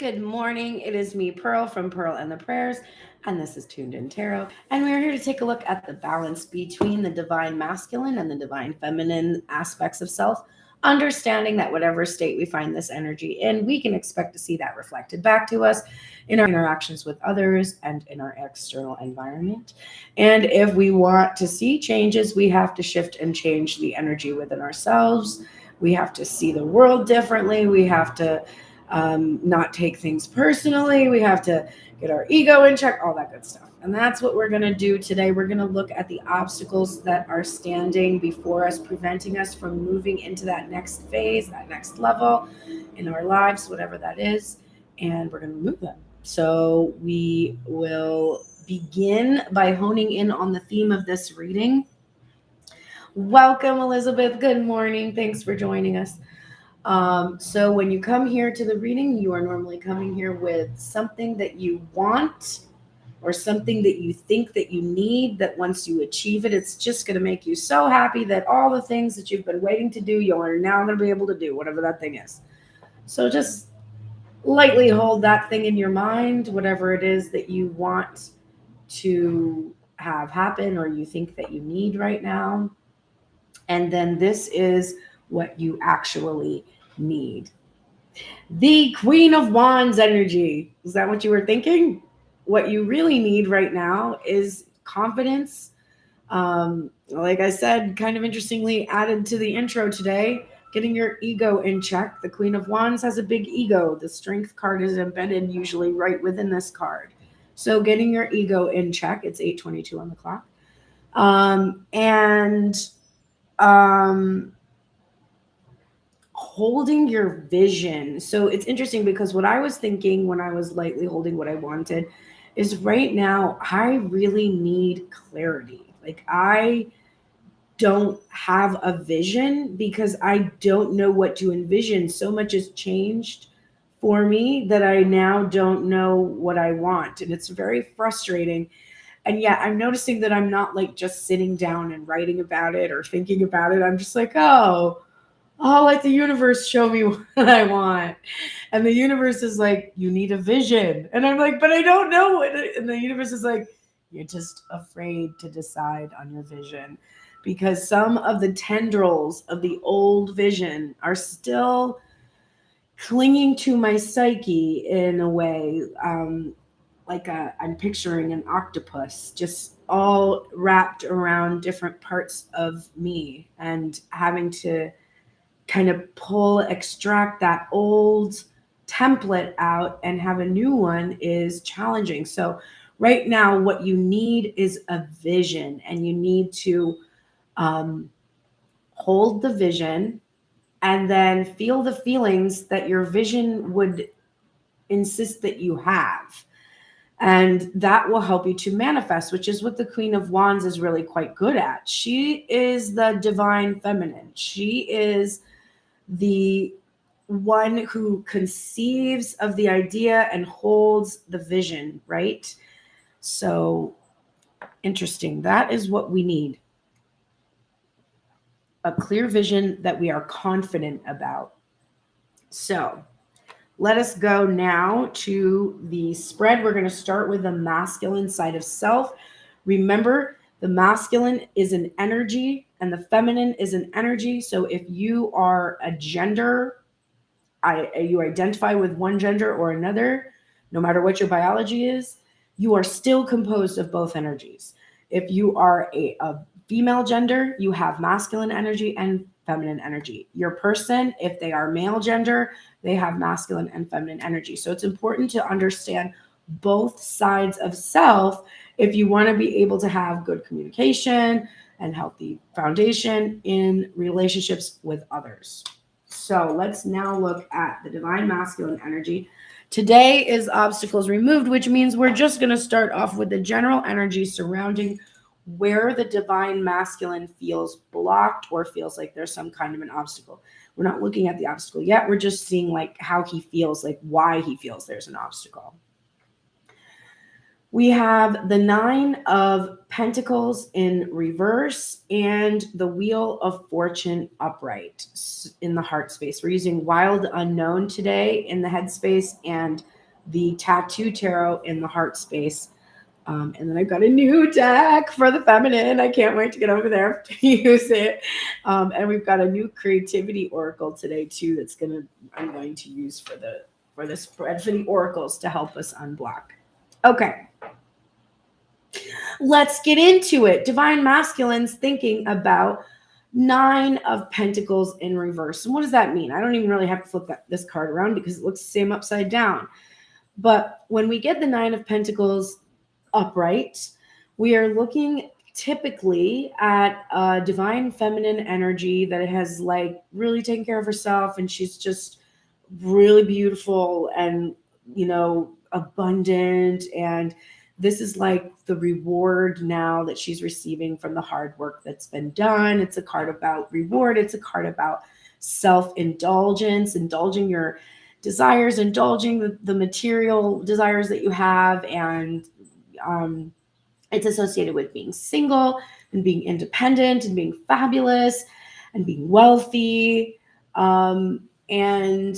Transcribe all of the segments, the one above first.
Good morning. It is me, Pearl, from Pearl and the Prayers, and this is Tuned In Tarot. And we're here to take a look at the balance between the divine masculine and the divine feminine aspects of self, understanding that whatever state we find this energy in, we can expect to see that reflected back to us in our interactions with others and in our external environment. And if we want to see changes, we have to shift and change the energy within ourselves. We have to see the world differently. We have to not take things personally. We have to get our ego in check, all that good stuff. And that's what we're going to do today. We're going to look at the obstacles that are standing before us, preventing us from moving into that next phase, that next level in our lives, whatever that is. And we're going to remove them. So we will begin by honing in on the theme of this reading. Welcome, Elizabeth. Good morning. Thanks for joining us. So when you come here to the reading, you are normally coming here with something that you want or something that you think that you need, that once you achieve it, it's just going to make you so happy that all the things that you've been waiting to do, you are now going to be able to do, whatever that thing is. So just lightly hold that thing in your mind, whatever it is that you want to have happen or you think that you need right now. And then this is what you actually need. The Queen of Wands energy. Is that what you were thinking? What you really need right now is confidence. Like I said, kind of interestingly added to the intro today, getting your ego in check. The Queen of Wands has a big ego. The Strength card is embedded usually right within this card. So getting your ego in check. It's 8:22 on the clock. Holding your vision. So it's interesting because what I was thinking when I was lightly holding what I wanted is right now, I really need clarity. Like I don't have a vision because I don't know what to envision. So much has changed for me that I now don't know what I want. And it's very frustrating. And yet I'm noticing that I'm not like just sitting down and writing about it or thinking about it. I'm just like, I'll let the universe show me what I want. And the universe is like, you need a vision. And I'm like, but I don't know what. And the universe is like, you're just afraid to decide on your vision because some of the tendrils of the old vision are still clinging to my psyche in a way. I'm picturing an octopus just all wrapped around different parts of me and having to kind of extract that old template out and have a new one is challenging. So right now, what you need is a vision, and you need to hold the vision and then feel the feelings that your vision would insist that you have. And that will help you to manifest, which is what the Queen of Wands is really quite good at. She is the divine feminine. She is the one who conceives of the idea and holds the vision, right? So interesting. That is what we need. A clear vision that we are confident about. So let us go now to the spread. We're going to start with the masculine side of self. Remember, the masculine is an energy and the feminine is an energy. So if you are a gender, you identify with one gender or another, no matter what your biology is, you are still composed of both energies. If you are a female gender, you have masculine energy and feminine energy. Your person, if they are male gender, they have masculine and feminine energy. So it's important to understand both sides of self if you want to be able to have good communication and healthy foundation in relationships with others. So let's now look at the divine masculine energy. Today is obstacles removed, which means we're just going to start off with the general energy surrounding where the divine masculine feels blocked or feels like there's some kind of an obstacle. We're not looking at the obstacle yet. We're just seeing like how he feels, like why he feels there's an obstacle. We have the Nine of Pentacles in reverse and the Wheel of Fortune upright in the heart space. We're using Wild Unknown today in the head space and the Tattoo Tarot in the heart space. And then I've got a new deck for the feminine. I can't wait to get over there to use it. And we've got a new creativity oracle today too. I'm going to use for the spread for the oracles to help us unblock. Okay. Let's get into it. Divine Masculine's thinking about Nine of Pentacles in reverse. And what does that mean? I don't even really have to flip this card around because it looks the same upside down. But when we get the Nine of Pentacles upright, we are looking typically at a divine feminine energy that has like really taken care of herself, and she's just really beautiful and, you know, abundant, and this is like the reward now that she's receiving from the hard work that's been done. It's a card about reward. It's a card about self-indulgence, indulging your desires, indulging the material desires that you have. And it's associated with being single and being independent and being fabulous and being wealthy. And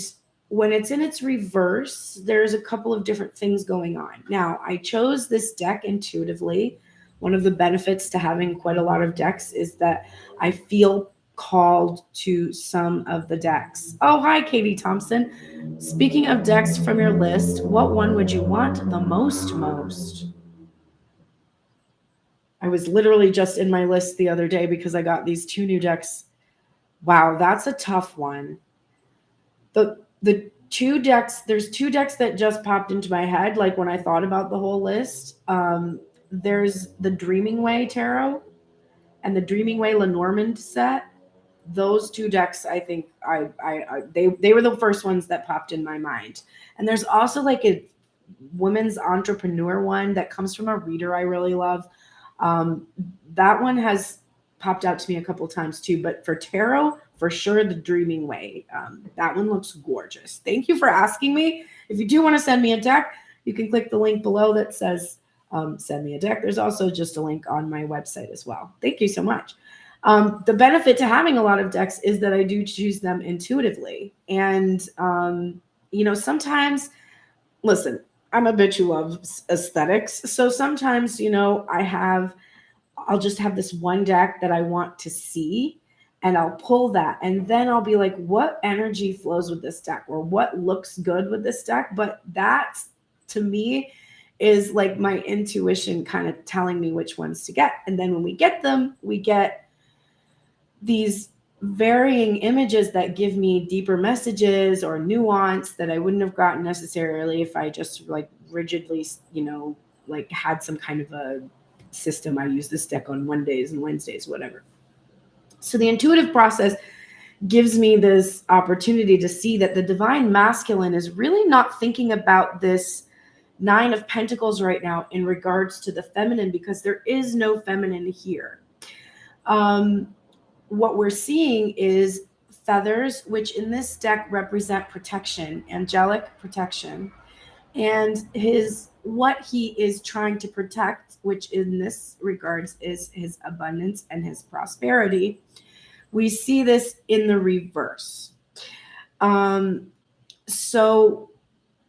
when it's in its reverse, there's a couple of different things going on. Now, I chose this deck intuitively. One of the benefits to having quite a lot of decks is that I feel called to some of the decks. Oh, hi, Katie Thompson. Speaking of decks from your list, what one would you want the most? I was literally just in my list the other day because I got these two new decks. Wow, that's a tough one. The two decks, there's two decks that just popped into my head, like when I thought about the whole list. There's the Dreaming Way Tarot and the Dreaming Way Lenormand set. Those two decks, I think they were the first ones that popped in my mind. And there's also like a women's entrepreneur one that comes from a reader I really love. That one has popped out to me a couple times too, but for tarot, for sure, the Dreaming Way. That one looks gorgeous. Thank you for asking me. If you do want to send me a deck, you can click the link below that says send me a deck. There's also just a link on my website as well. Thank you so much. The benefit to having a lot of decks is that I do choose them intuitively. And, you know, sometimes, listen, I'm a bitch who loves aesthetics. So sometimes, you know, I'll just have this one deck that I want to see, and I'll pull that. And then I'll be like, what energy flows with this deck, or what looks good with this deck? But that, to me, is like my intuition kind of telling me which ones to get. And then when we get them, we get these varying images that give me deeper messages or nuance that I wouldn't have gotten necessarily if I just like rigidly, you know, like had some kind of a system. I use this deck on Mondays and Wednesdays, whatever. So the intuitive process gives me this opportunity to see that the divine masculine is really not thinking about this Nine of Pentacles right now in regards to the feminine, because there is no feminine here. What we're seeing is feathers, which in this deck represent protection, angelic protection. And what he is trying to protect, which in this regards is his abundance and his prosperity. We see this in the reverse.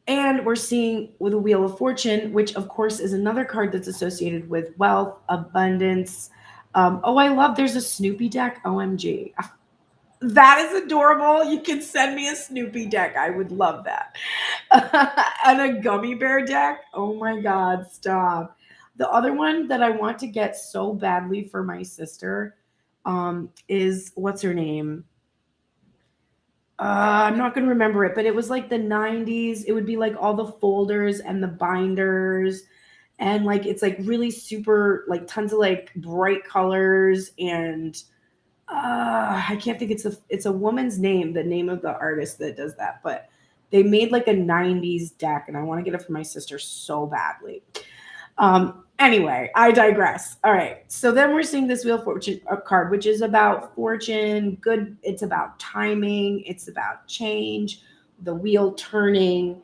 And we're seeing with a Wheel of Fortune, which of course is another card that's associated with wealth, abundance. I love, there's a Snoopy deck. OMG. That is adorable. You can send me a Snoopy deck. I would love that. And a gummy bear deck. Oh my God, stop. The other one that I want to get so badly for my sister is, what's her name? I'm not going to remember it, but it was like the 90s. It would be like all the folders and the binders. And like, it's like really super, like tons of like bright colors. And I can't think, it's a woman's name, the name of the artist that does that, but they made like a 90s deck and I want to get it for my sister so badly. Anyway, I digress. All right. So then we're seeing this Wheel of Fortune card, which is about fortune, good. It's about timing. It's about change, the wheel turning.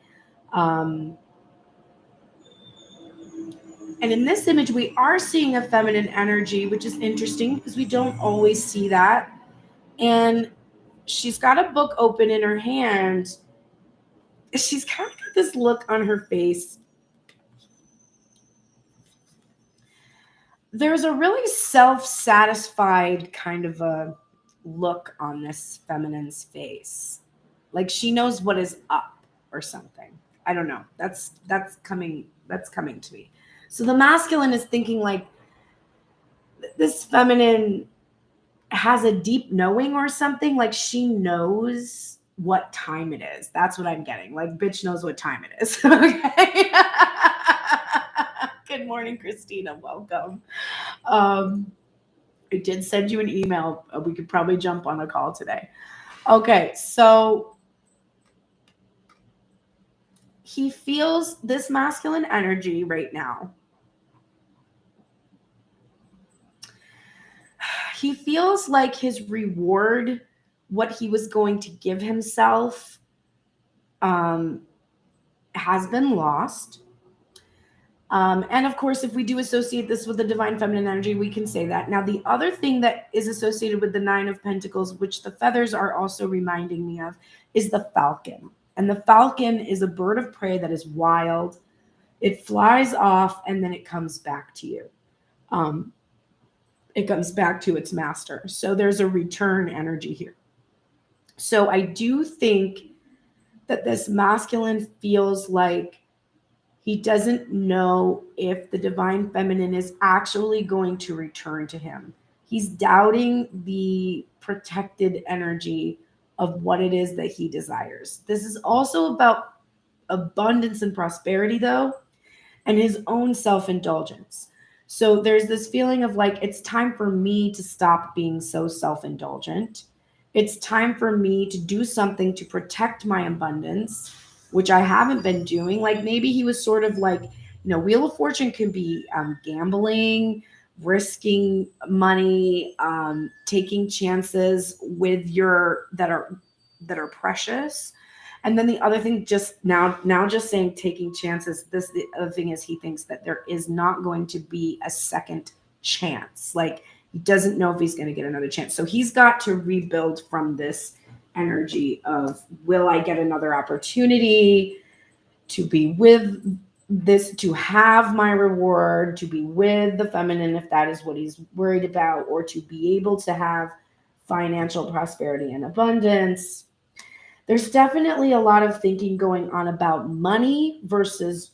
And in this image, we are seeing a feminine energy, which is interesting because we don't always see that. And she's got a book open in her hand. She's kind of got this look on her face. There's a really self-satisfied kind of a look on this feminine's face. Like she knows what is up or something. I don't know. That's coming to me. So the masculine is thinking like this feminine has a deep knowing or something. Like she knows what time it is. That's what I'm getting. Like bitch knows what time it is. Okay. Good morning, Christina. Welcome. I did send you an email. We could probably jump on a call today. Okay, so he feels this masculine energy right now. He feels like his reward, what he was going to give himself, has been lost. And of course, if we do associate this with the divine feminine energy, we can say that. Now, the other thing that is associated with the Nine of Pentacles, which the feathers are also reminding me of, is the falcon. And the falcon is a bird of prey that is wild. It flies off and then it comes back to you. It comes back to its master. So there's a return energy here. So I do think that this masculine feels like he doesn't know if the divine feminine is actually going to return to him. He's doubting the protected energy of what it is that he desires. This is also about abundance and prosperity, though, and his own self-indulgence. So there's this feeling of like, it's time for me to stop being so self-indulgent. It's time for me to do something to protect my abundance, which I haven't been doing. Like maybe he was sort of like, Wheel of Fortune can be gambling, risking money, taking chances with that are precious. And then the other thing, just now just saying taking chances. The other thing is he thinks that there is not going to be a second chance. Like he doesn't know if he's going to get another chance. So he's got to rebuild from this energy of, will I get another opportunity to be with this, to have my reward, to be with the feminine, if that is what he's worried about, or to be able to have financial prosperity and abundance. There's definitely a lot of thinking going on about money versus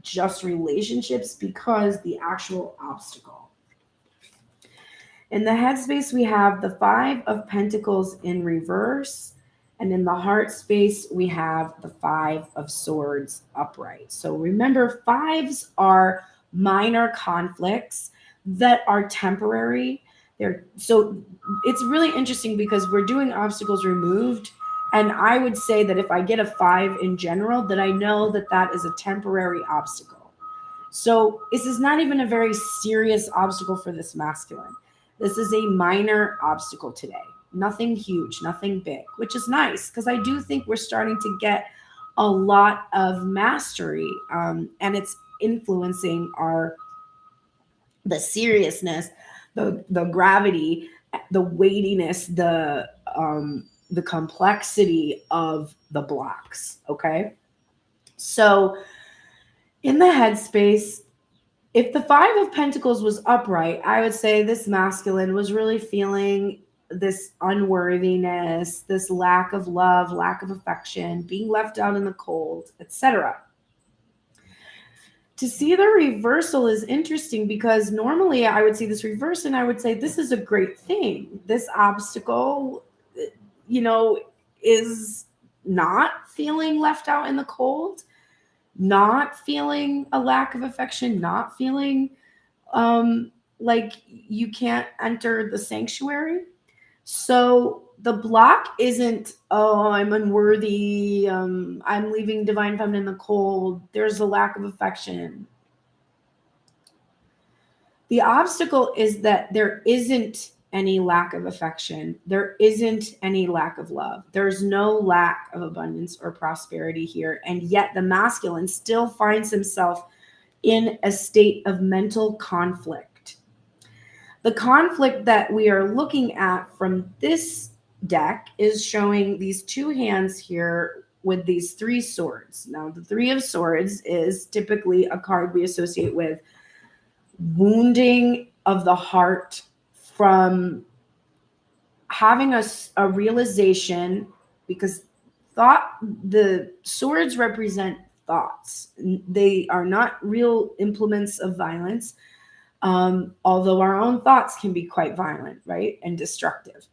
just relationships, because the actual obstacle. In the headspace, we have the Five of Pentacles in reverse. And in the heart space, we have the Five of Swords upright. So remember, fives are minor conflicts that are temporary. So it's really interesting because we're doing obstacles removed. And I would say that if I get a 5 in general, that I know that that is a temporary obstacle. So this is not even a very serious obstacle for this masculine. This is a minor obstacle today. Nothing huge, nothing big, which is nice because I do think we're starting to get a lot of mastery, and it's influencing the seriousness, the gravity, the weightiness, the complexity of the blocks. Okay. So in the headspace, if the Five of Pentacles was upright, I would say this masculine was really feeling this unworthiness, this lack of love, lack of affection, being left out in the cold, etc. To see the reversal is interesting because normally I would see this reverse and I would say this is a great thing. This obstacle, is not feeling left out in the cold, not feeling a lack of affection, not feeling like you can't enter the sanctuary. So the block isn't, oh, I'm unworthy, I'm leaving divine feminine in the cold, there's a lack of affection. The obstacle is that there isn't any lack of affection. There isn't any lack of love. There's no lack of abundance or prosperity here. And yet the masculine still finds himself in a state of mental conflict. The conflict that we are looking at from this deck is showing these two hands here with these three swords. Now, the Three of Swords is typically a card we associate with wounding of the heart from having a realization, because the swords represent thoughts. They are not real implements of violence, although our own thoughts can be quite violent, right, and destructive.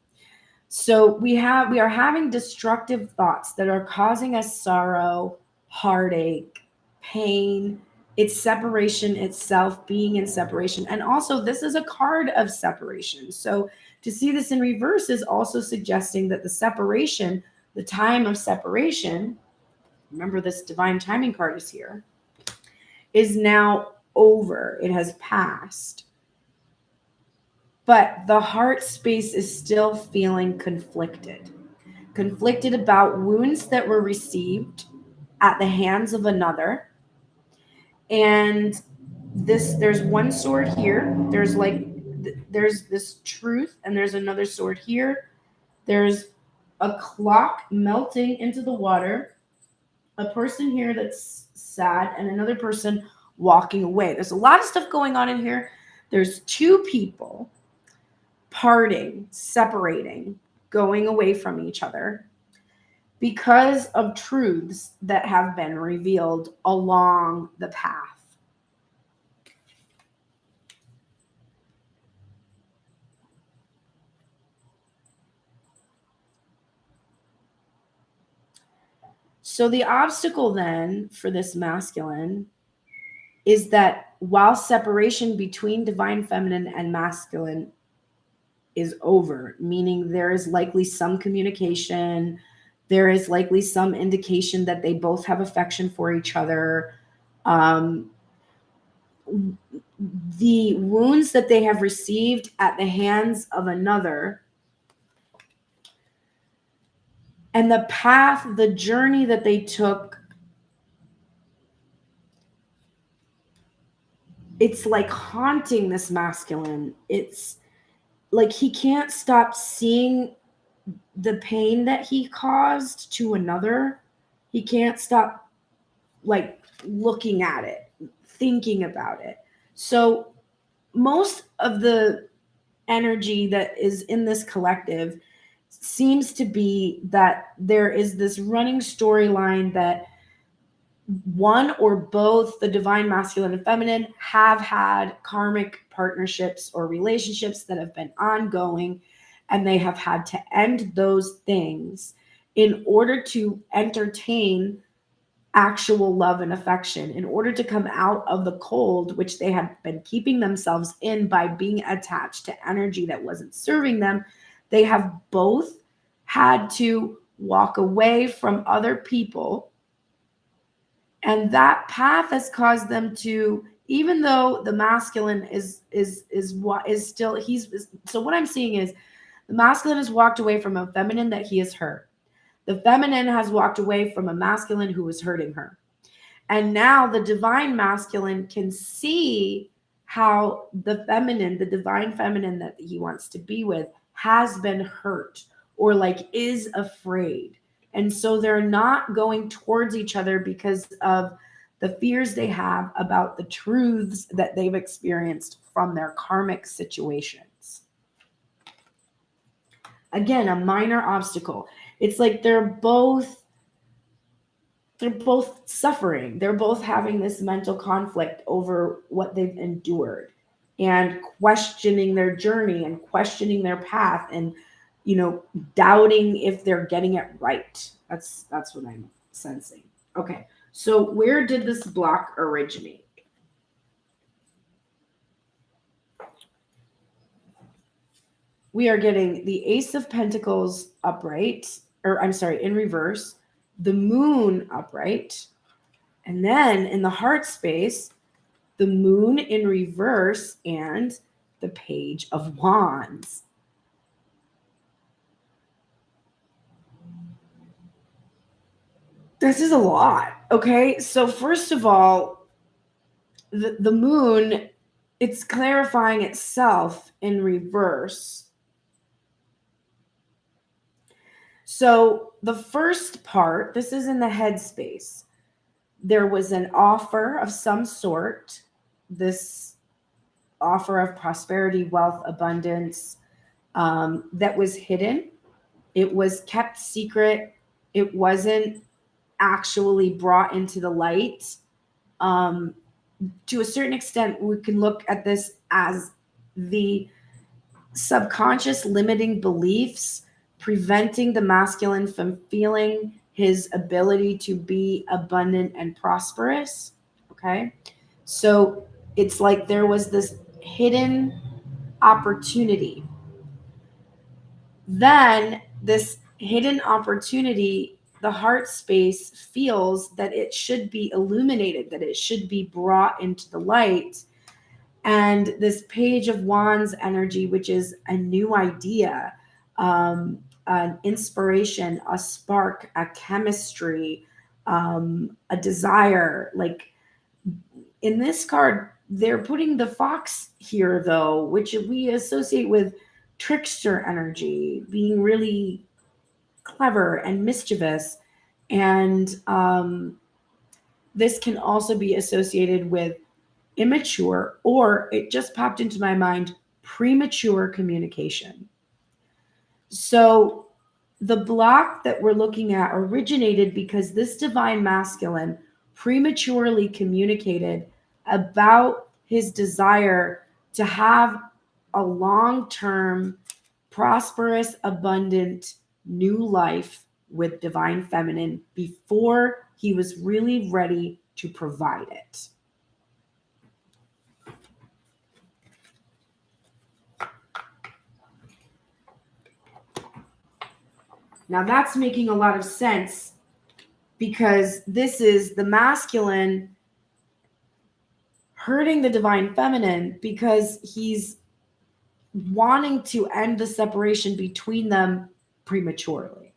So we are having destructive thoughts that are causing us sorrow, heartache, pain. It's separation itself, being in separation. And also, this is a card of separation. So to see this in reverse is also suggesting that the separation, the time of separation, remember this divine timing card is here, is now over. It has passed. But the heart space is still feeling conflicted about wounds that were received at the hands of another. And there's one sword here. There's this truth, and there's another sword here. There's a clock melting into the water, a person here that's sad, and another person walking away. There's a lot of stuff going on in here. There's two people parting, separating, going away from each other because of truths that have been revealed along the path. So the obstacle then for this masculine is that while separation between divine feminine and masculine is over, meaning there is likely some communication, there is likely some indication that they both have affection for each other. The wounds that they have received at the hands of another and the path, the journey that they took, it's like haunting this masculine. It's like he can't stop seeing the pain that he caused to another. He can't stop like looking at it, thinking about it. So most of the energy that is in this collective seems to be that there is this running storyline that one or both the divine masculine and feminine have had karmic partnerships or relationships that have been ongoing, and they have had to end those things in order to entertain actual love and affection, in order to come out of the cold, which they had been keeping themselves in by being attached to energy that wasn't serving them. They have both had to walk away from other people. And that path has caused them to, even though the masculine is still, so what I'm seeing is the masculine has walked away from a feminine that he has hurt. The feminine has walked away from a masculine who was hurting her. And now the divine masculine can see how the feminine, the divine feminine that he wants to be with, has been hurt or like is afraid. And so they're not going towards each other because of the fears they have about the truths that they've experienced from their karmic situations. Again, a minor obstacle. It's like they're both suffering. They're both having this mental conflict over what they've endured and questioning their journey and questioning their path and, you know, doubting if they're getting it right. That's what I'm sensing. Okay, so where did this block originate? We are getting the Ace of Pentacles upright, or I'm sorry, in reverse, the Moon upright, and then in the heart space, the Moon in reverse and the Page of Wands. This is a lot, okay? So first of all, the moon, it's clarifying itself in reverse. So the first part, this is in the headspace. There was an offer of some sort, this offer of prosperity, wealth, abundance, that was hidden. It was kept secret. It wasn't actually brought into the light. To a certain extent, we can look at this as the subconscious limiting beliefs preventing the masculine from feeling his ability to be abundant and prosperous. Okay. So it's like there was this hidden opportunity. Then this hidden opportunity, the heart space feels that it should be illuminated, that it should be brought into the light. And this Page of Wands energy, which is a new idea, an inspiration, a spark, a chemistry, a desire. Like in this card, they're putting the fox here, though, which we associate with trickster energy, being really clever and mischievous. And this can also be associated with immature, or it just popped into my mind, premature communication. So the block that we're looking at originated because this divine masculine prematurely communicated about his desire to have a long-term, prosperous, abundant new life with divine feminine before he was really ready to provide it. Now that's making a lot of sense because this is the masculine hurting the divine feminine because he's wanting to end the separation between them prematurely,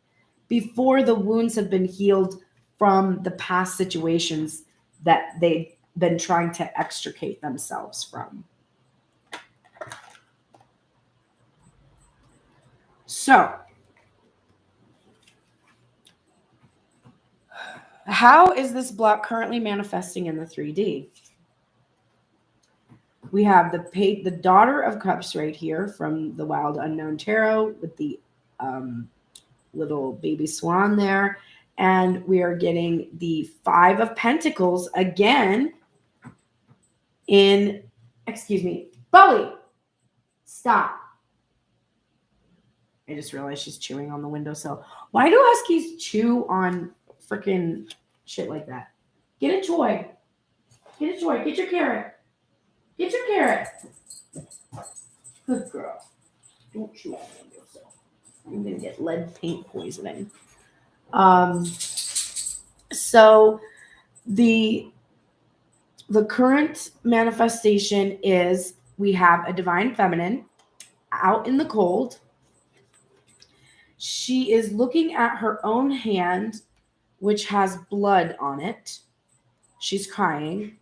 before the wounds have been healed from the past situations that they've been trying to extricate themselves from. So, how is this block currently manifesting in the 3D? We have the Daughter of Cups right here from the Wild Unknown Tarot with the little baby swan there. And we are getting the Five of Pentacles again in, excuse me, Bowie, stop. I just realized she's chewing on the windowsill. Why do huskies chew on freaking shit like that? Get a toy. Get a toy. Get your carrot. Get your carrot. Good girl. Don't chew on the windowsill. I'm going to get lead paint poisoning. So the current manifestation is we have a divine feminine out in the cold. She is looking at her own hand, which has blood on it. She's crying.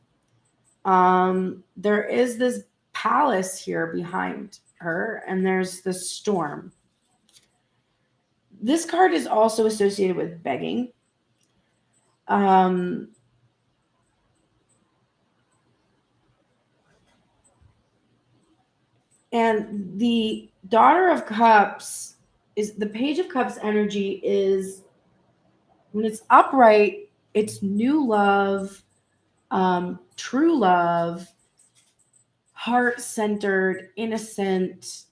There is this palace here behind her, and there's the storm. This card is also associated with begging. And the Daughter of Cups is the Page of Cups energy is when it's upright, it's new love, true love, heart-centered, innocent.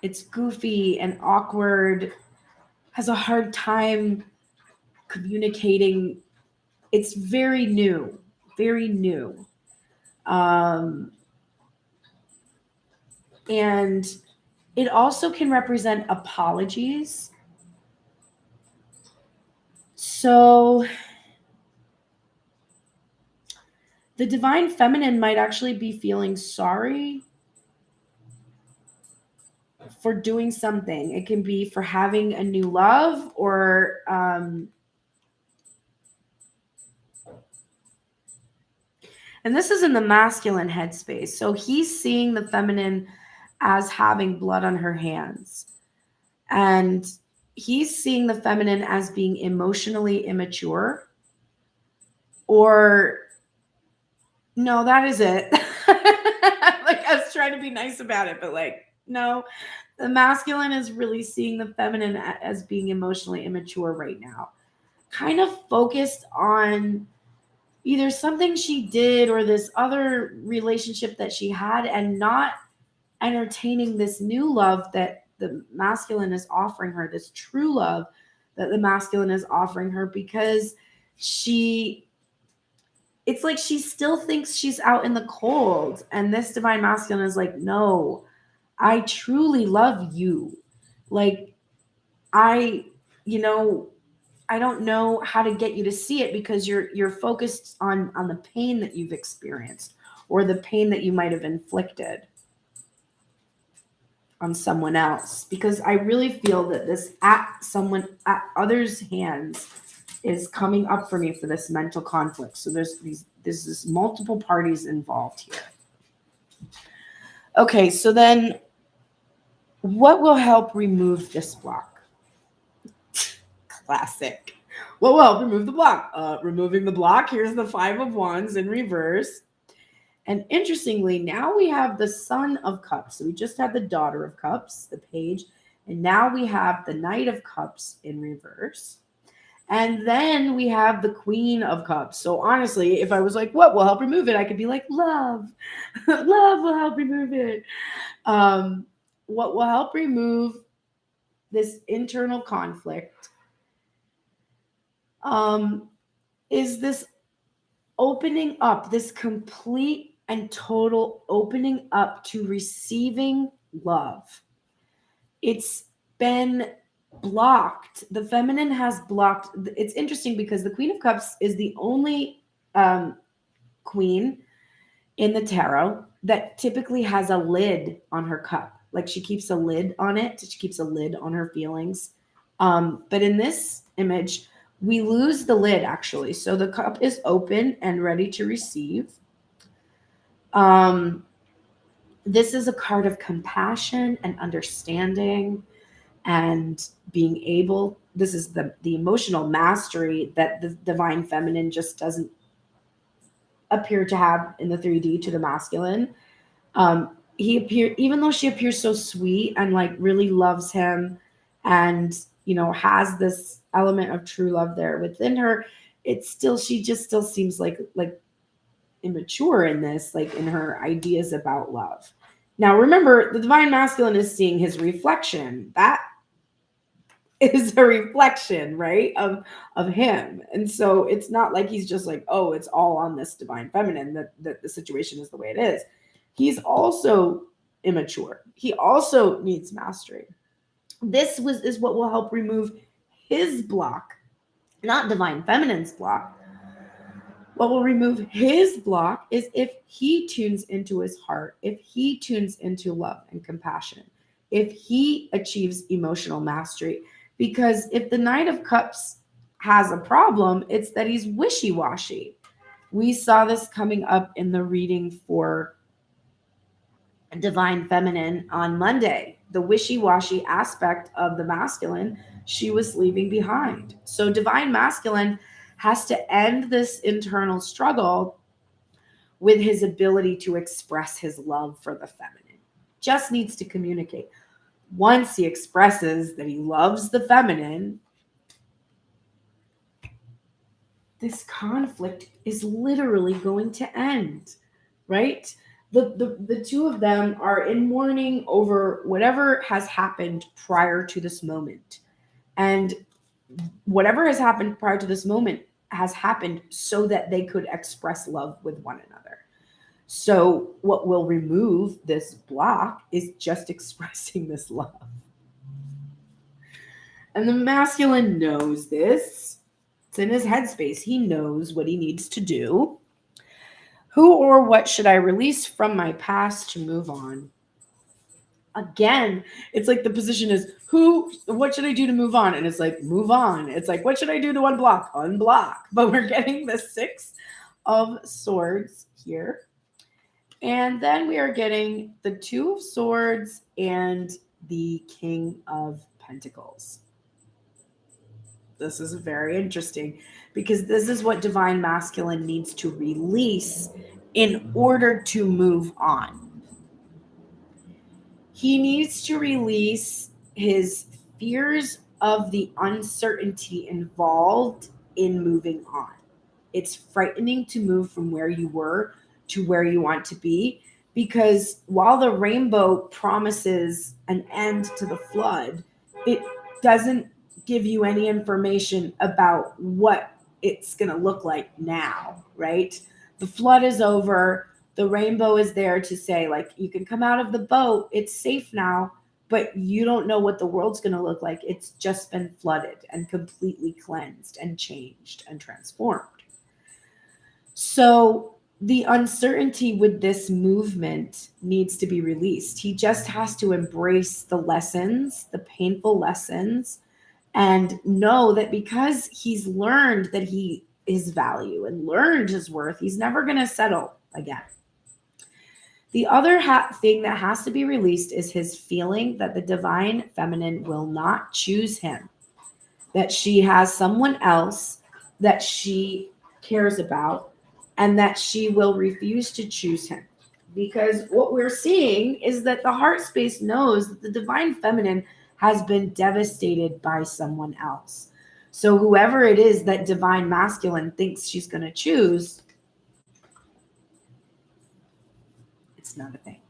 It's goofy and awkward, has a hard time communicating. It's very new, very new. And it also can represent apologies. So the divine feminine might actually be feeling sorry for doing something. It can be for having a new love, or And this is in the masculine headspace. So he's seeing the feminine as having blood on her hands. And he's seeing the feminine as being emotionally immature. Or, no, that is it. Like, I was trying to be nice about it, but like, no. The masculine is really seeing the feminine as being emotionally immature right now. Kind of focused on either something she did or this other relationship that she had, and not entertaining this new love that the masculine is offering her, this true love that the masculine is offering her, because it's like she still thinks she's out in the cold. And this divine masculine is like, no, I truly love you. Like, I don't know how to get you to see it, because you're focused on the pain that you've experienced, or the pain that you might have inflicted on someone else. Because I really feel that this at others' hands is coming up for me for this mental conflict. So there's multiple parties involved here. Okay, so then what will help remove this block? Classic. What will help remove the block? Removing the block. Here's the 5 of Wands in reverse. And interestingly, now we have the Son of Cups. So we just had the Daughter of Cups, the Page. And now we have the Knight of Cups in reverse. And then we have the Queen of Cups. So honestly, if I was like, what will help remove it? I could be like, love. Love will help remove it. What will help remove this internal conflict is this opening up, this complete and total opening up to receiving love. It's been blocked. The feminine has blocked. It's interesting because the Queen of Cups is the only queen in the tarot that typically has a lid on her cup. Like, she keeps a lid on it. She keeps a lid on her feelings. But in this image, we lose the lid, actually. So the cup is open and ready to receive. This is a card of compassion and understanding and being able. This is the emotional mastery that the divine feminine just doesn't appear to have in the 3D to the masculine. Even though she appears so sweet and like really loves him, and has this element of true love there within her, she just still seems like immature in this, like in her ideas about love. Now remember, the divine masculine is seeing his reflection. That is a reflection, right, of him. And so it's not like he's just like, oh, it's all on this divine feminine that the situation is the way it is. He's also immature. He also needs mastery. This is what will help remove his block, not divine feminine's block. What will remove his block is if he tunes into his heart, if he tunes into love and compassion, if he achieves emotional mastery. Because if the Knight of Cups has a problem, it's that he's wishy-washy. We saw this coming up in the reading for divine feminine on Monday. The wishy-washy aspect of the masculine she was leaving behind. So divine masculine has to end this internal struggle with his ability to express his love for the feminine. Just needs to communicate. Once he expresses that he loves the feminine, this conflict is literally going to end, right? The two of them are in mourning over whatever has happened prior to this moment. And whatever has happened prior to this moment has happened so that they could express love with one another. So what will remove this block is just expressing this love. And the masculine knows this. It's in his headspace. He knows what he needs to do. Who or what should I release from my past to move on? Again, it's like the position is what should I do to move on? And it's like, move on. It's like, what should I do to unblock? Unblock. But we're getting the 6 of Swords here. And then we are getting the Two of Swords and the King of Pentacles. This is very interesting because this is what Divine Masculine needs to release in order to move on. He needs to release his fears of the uncertainty involved in moving on. It's frightening to move from where you were to where you want to be, because while the rainbow promises an end to the flood, it doesn't give you any information about what it's going to look like now, right? The flood is over. The rainbow is there to say, like, you can come out of the boat. It's safe now, but you don't know what the world's going to look like. It's just been flooded and completely cleansed and changed and transformed. So the uncertainty with this movement needs to be released. He just has to embrace the lessons, the painful lessons, and know that because he's learned that his value and learned his worth, he's never going to settle again. The other thing that has to be released is his feeling that the Divine Feminine will not choose him, that she has someone else that she cares about, and that she will refuse to choose him. Because what we're seeing is that the heart space knows that the Divine Feminine has been devastated by someone else. So whoever it is that Divine Masculine thinks she's going to choose, it's not a thing.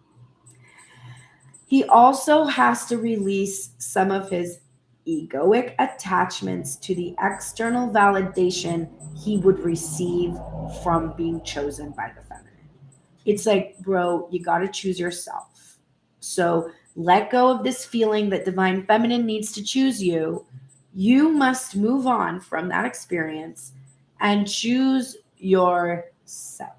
He also has to release some of his egoic attachments to the external validation he would receive from being chosen by the feminine. It's like, bro, you got to choose yourself. So let go of this feeling that Divine Feminine needs to choose you. You must move on from that experience and choose yourself.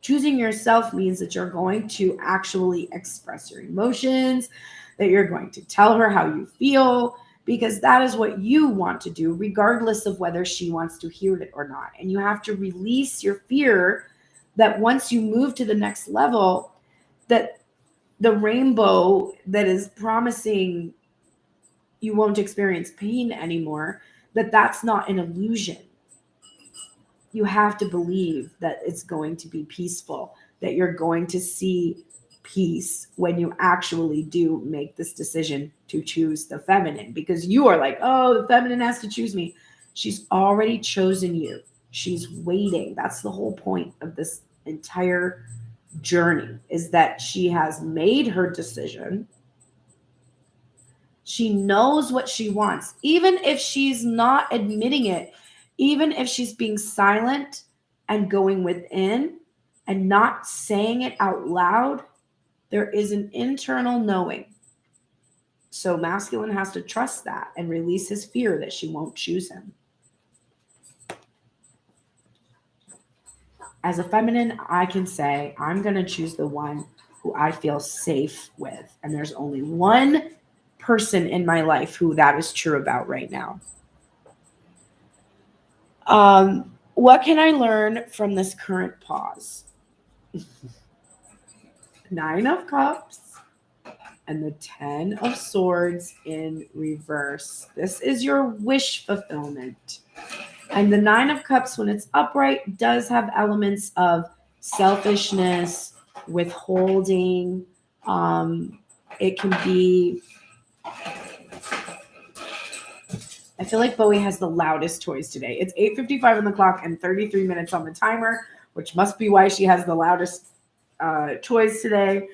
Choosing yourself means that you're going to actually express your emotions, that you're going to tell her how you feel, because that is what you want to do, regardless of whether she wants to hear it or not. And you have to release your fear that once you move to the next level, that the rainbow that is promising you won't experience pain anymore, that's not an illusion. You have to believe that it's going to be peaceful, that you're going to see peace when you actually do make this decision to choose the feminine, because you are like, oh, the feminine has to choose me. She's already chosen you. She's waiting. That's the whole point of this entire journey, is that she has made her decision. She knows what she wants, even if she's not admitting it, even if she's being silent and going within and not saying it out loud. There is an internal knowing. So masculine has to trust that and release his fear that she won't choose him. As a feminine, I can say, I'm going to choose the one who I feel safe with. And there's only one person in my life who that is true about right now. What can I learn from this current pause? 9 of Cups and the 10 of Swords in reverse. This is your wish fulfillment. And the 9 of Cups, when it's upright, does have elements of selfishness, withholding. It can be... I feel like Bowie has the loudest toys today. It's 8:55 on the clock and 33 minutes on the timer, which must be why she has the loudest toys today.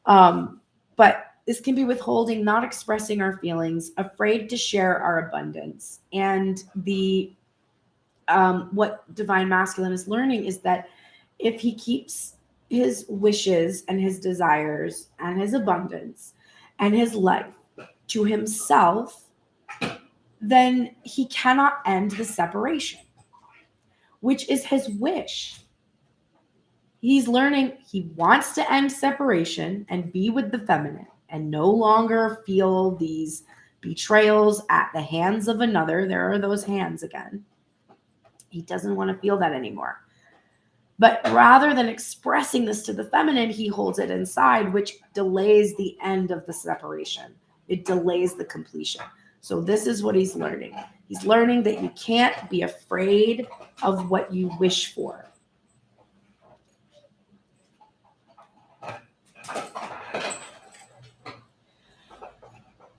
But this can be withholding, not expressing our feelings, afraid to share our abundance. And the what Divine Masculine is learning is that if he keeps his wishes and his desires and his abundance and his life to himself, then he cannot end the separation, which is his wish. He's learning he wants to end separation and be with the feminine and no longer feel these betrayals at the hands of another. There are those hands again. He doesn't want to feel that anymore. But rather than expressing this to the feminine, he holds it inside, which delays the end of the separation. It delays the completion. So this is what he's learning. He's learning that you can't be afraid of what you wish for.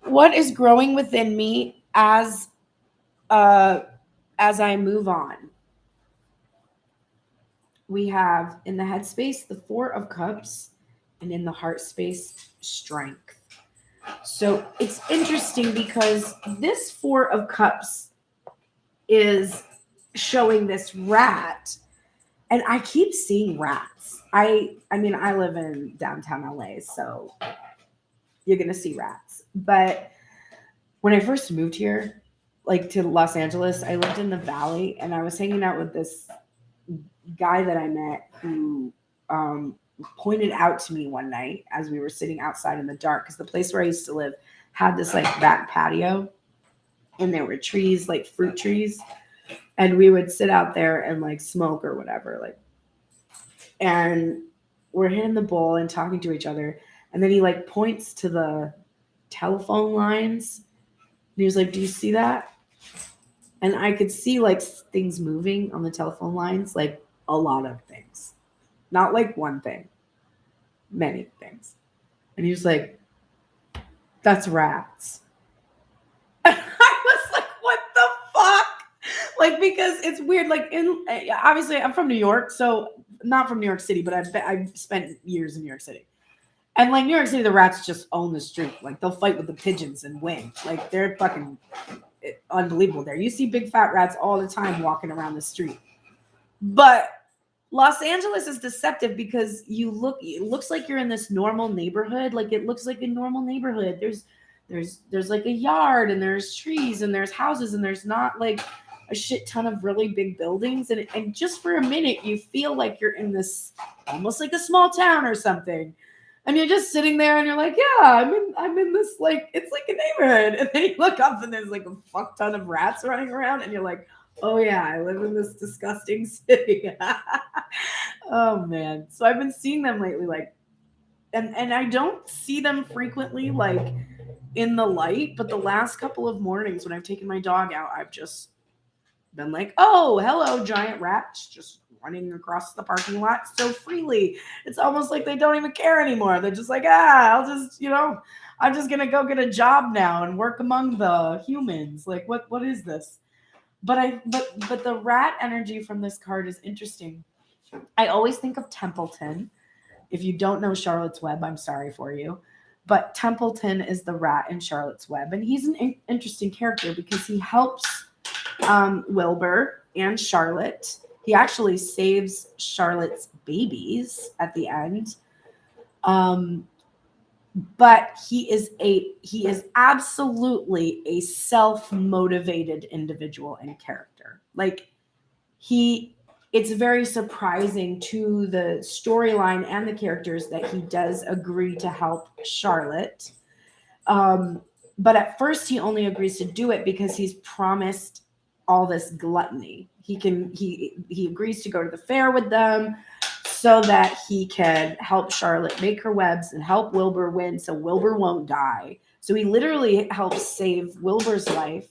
What is growing within me as I move on? We have in the head space the Four of Cups, and in the heart space, strength. So it's interesting because this Four of Cups is showing this rat, and I keep seeing rats. I mean, I live in downtown LA, so you're gonna see rats. But when I first moved here, like to Los Angeles, I lived in the Valley, and I was hanging out with this guy that I met who pointed out to me one night as we were sitting outside in the dark, because the place where I used to live had this like back patio, and there were trees, like fruit trees, and we would sit out there and like smoke or whatever, like, and we're hitting the bowl and talking to each other, and then he like points to the telephone lines, and he was like, "Do you see that?" And I could see like things moving on the telephone lines, like a lot of things, not like one thing, many things. And he was like, "That's rats." And I was like, "What the fuck?" Like, because it's weird. Like, obviously I'm from New York, so not from New York City, but I've spent years in New York City. And like New York City, the rats just own the street. Like they'll fight with the pigeons and win. Like they're fucking unbelievable there. You see big fat rats all the time walking around the street. But Los Angeles is deceptive because it looks like you're in this normal neighborhood. Like it looks like a normal neighborhood. There's like a yard, and there's trees, and there's houses, and there's not like a shit ton of really big buildings. And just for a minute, you feel like you're in this almost like a small town or something. And you're just sitting there and you're like, yeah, I'm in this, like, it's like a neighborhood. And then you look up and there's like a fuck ton of rats running around, and you're like, oh yeah, I live in this disgusting city. Oh man. So I've been seeing them lately, like, and I don't see them frequently, like in the light, but the last couple of mornings when I've taken my dog out, I've just been like, oh, hello, giant rats, just running across the parking lot so freely. It's almost like they don't even care anymore. They're just like, I'm just gonna go get a job now and work among the humans. Like, what is this? But the rat energy from this card is interesting. I always think of Templeton. If you don't know Charlotte's Web, I'm sorry for you. But Templeton is the rat in Charlotte's Web, and he's an interesting character because he helps Wilbur and Charlotte. He actually saves Charlotte's babies at the end. But he is absolutely a self-motivated individual and character. Like it's very surprising to the storyline and the characters that he does agree to help Charlotte. But at first he only agrees to do it because he's promised all this gluttony. He agrees to go to the fair with them so that he can help Charlotte make her webs and help Wilbur win so Wilbur won't die. So he literally helps save Wilbur's life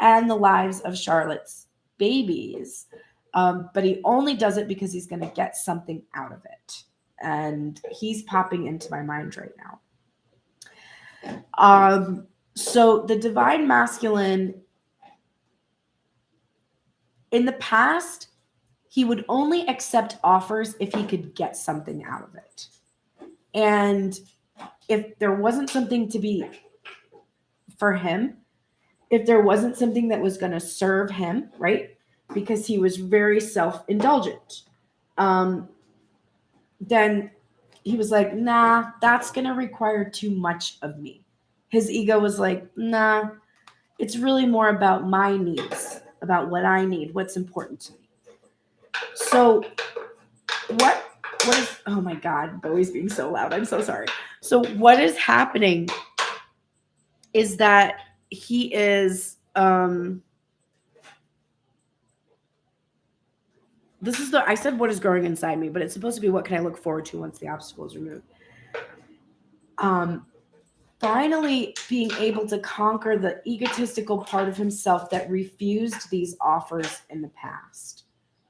and the lives of Charlotte's babies. But he only does it because he's going to get something out of it. And he's popping into my mind right now. So the divine masculine, in the past, he would only accept offers if he could get something out of it. And if there wasn't something to be for him, if there wasn't something that was going to serve him, right? Because he was very self-indulgent. Then he was like, nah, that's going to require too much of me. His ego was like, nah, it's really more about my needs, about what I need, what's important to me. So what is, oh my God, Bowie's being so loud. I'm so sorry. So what is happening is that he is I said what is growing inside me, but it's supposed to be what can I look forward to once the obstacle is removed. Finally being able to conquer the egotistical part of himself that refused these offers in the past.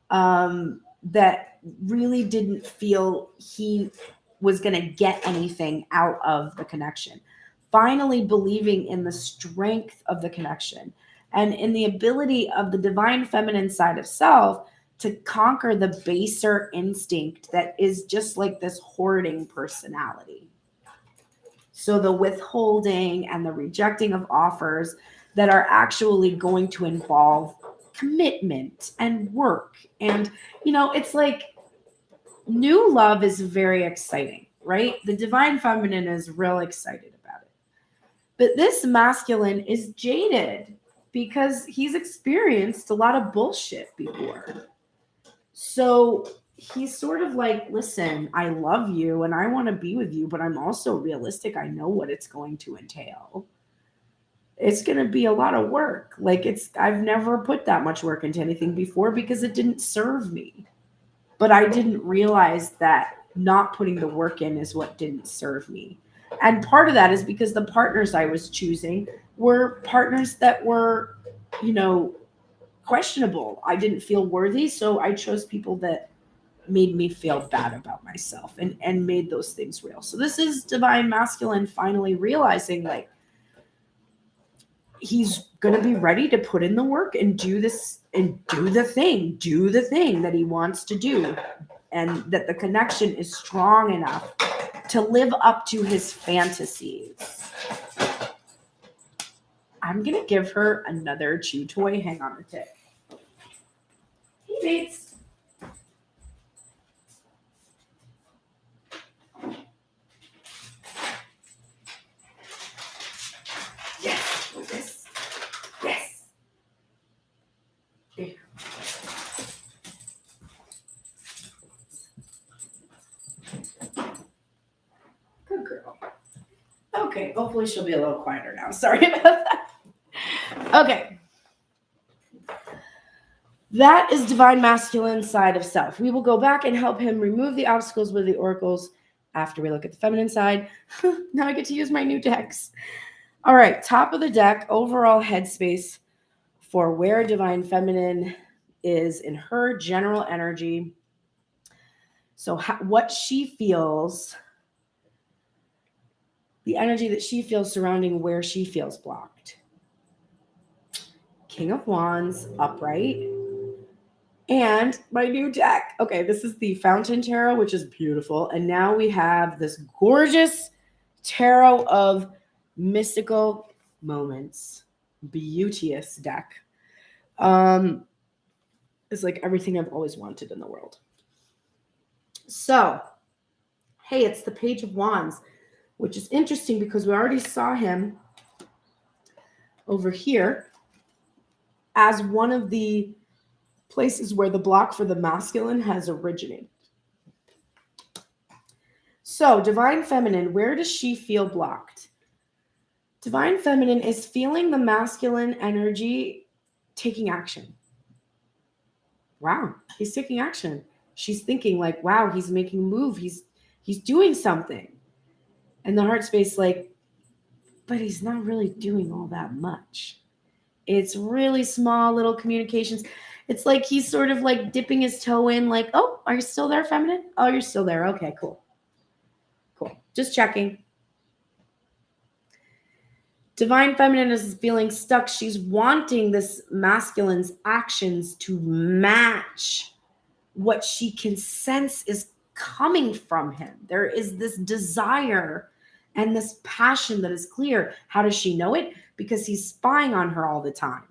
That really didn't feel he was going to get anything out of the connection. Finally believing in the strength of the connection and in the ability of the divine feminine side of self to conquer the baser instinct that is just like this hoarding personality. So the withholding and the rejecting of offers that are actually going to involve commitment and work. And, it's like new love is very exciting, right? The divine feminine is real excited about it. But this masculine is jaded because he's experienced a lot of bullshit before. So he's sort of like, listen, I love you and I want to be with you, but I'm also realistic. I know what it's going to entail. It's going to be a lot of work. I've never put that much work into anything before because it didn't serve me. But I didn't realize that not putting the work in is what didn't serve me. And part of that is because the partners I was choosing were partners that were, questionable. I didn't feel worthy. So I chose people that made me feel bad about myself and made those things real. So this is divine masculine finally realizing he's going to be ready to put in the work and do this and do the thing that he wants to do. And that the connection is strong enough to live up to his fantasies. I'm going to give her another chew toy. Hang on a tick. Hey, mates. Okay, hopefully she'll be a little quieter now. Sorry about that. Okay. That is divine masculine side of self. We will go back and help him remove the obstacles with the oracles after we look at the feminine side. Now I get to use my new decks. All right, top of the deck, overall headspace for where divine feminine is in her general energy. So what she feels, the energy that she feels surrounding where she feels blocked. King of Wands, upright. And my new deck. Okay, this is the Fountain Tarot, which is beautiful. And now we have this gorgeous Tarot of Mystical Moments. Beauteous deck. It's like everything I've always wanted in the world. So, hey, it's the Page of Wands, which is interesting because we already saw him over here as one of the places where the block for the masculine has originated. So, divine feminine, where does she feel blocked? Divine feminine is feeling the masculine energy taking action. Wow, he's taking action. She's thinking like, wow, he's making a move. He's doing something. And the heart space like, but he's not really doing all that much. It's really small little communications. It's like he's sort of like dipping his toe in like, oh, are you still there, feminine? Oh, you're still there. Okay, cool. Cool. Just checking. Divine feminine is feeling stuck. She's wanting this masculine's actions to match what she can sense is coming from him. There is this desire and this passion that is clear. How does she know it? Because he's spying on her all the time.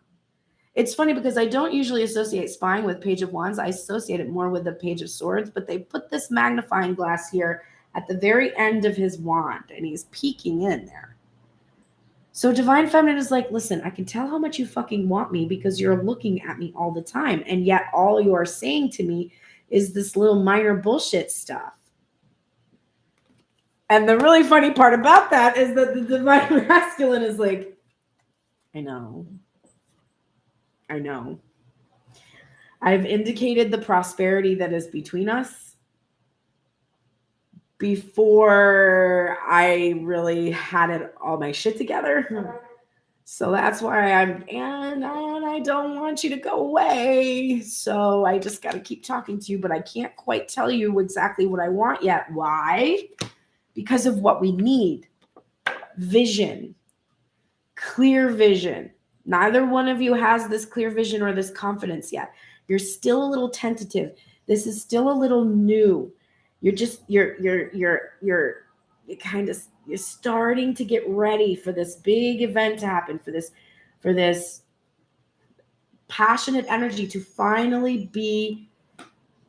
It's funny because I don't usually associate spying with Page of Wands. I associate it more with the Page of Swords, but they put this magnifying glass here at the very end of his wand, and he's peeking in there. So divine feminine is like, listen, I can tell how much you fucking want me because you're looking at me all the time. And yet all you are saying to me is this little minor bullshit stuff. And the really funny part about that is that the divine masculine is like, I know. I've indicated the prosperity that is between us before I really had all my shit together. So that's why and I don't want you to go away. So I just got to keep talking to you, but I can't quite tell you exactly what I want yet. Why? Because of what we need. Vision. Clear vision. Neither one of you has this clear vision or this confidence yet. You're still a little tentative. This is still a little new. You're starting to get ready for this big event to happen, for this passionate energy to finally be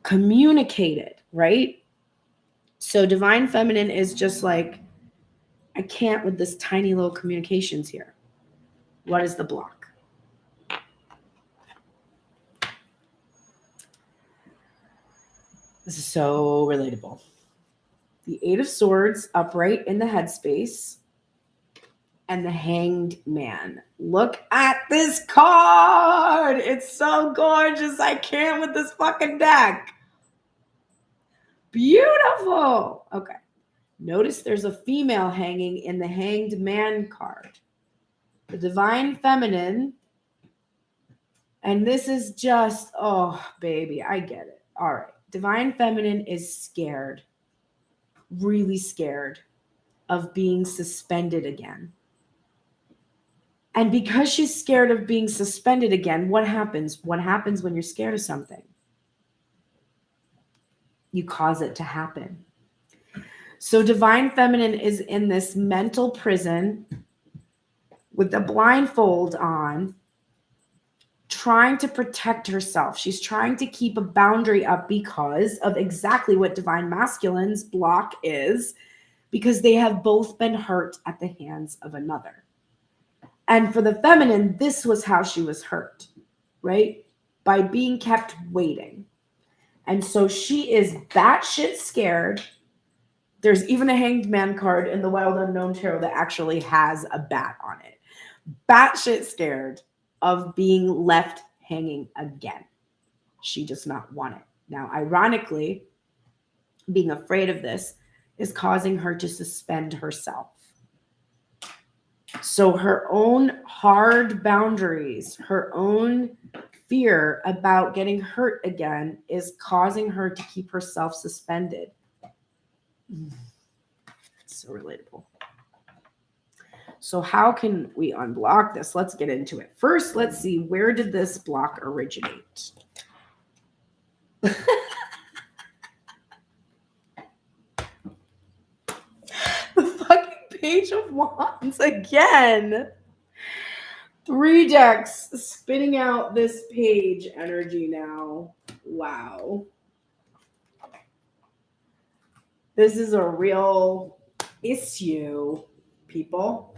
communicated, right? So divine feminine is just like, I can't with this tiny little communications here. What is the block? This is so relatable. The Eight of Swords upright in the headspace and the Hanged Man. Look at this card. It's so gorgeous. I can't with this fucking deck. Beautiful. Okay. Notice there's a female hanging in the Hanged Man card. The divine feminine. And this is just, oh, baby, I get it. All right. Divine feminine is scared, really scared of being suspended again. And because she's scared of being suspended again, what happens? What happens when you're scared of something? You cause it to happen. So divine feminine is in this mental prison with the blindfold on, trying to protect herself. She's trying to keep a boundary up because of exactly what divine masculine's block is, because they have both been hurt at the hands of another. And for the feminine, this was how she was hurt, right? By being kept waiting. And so she is batshit scared. There's even a Hanged Man card in the Wild Unknown Tarot that actually has a bat on it. Batshit scared of being left hanging again. She does not want it. Now, ironically, being afraid of this is causing her to suspend herself. So her own hard boundaries, her own fear about getting hurt again is causing her to keep herself suspended. So relatable. So how can we unblock this? Let's get into it. First, let's see, where did this block originate? The fucking Page of Wands again. 3 decks spitting out this page energy now. Wow. This is a real issue, people.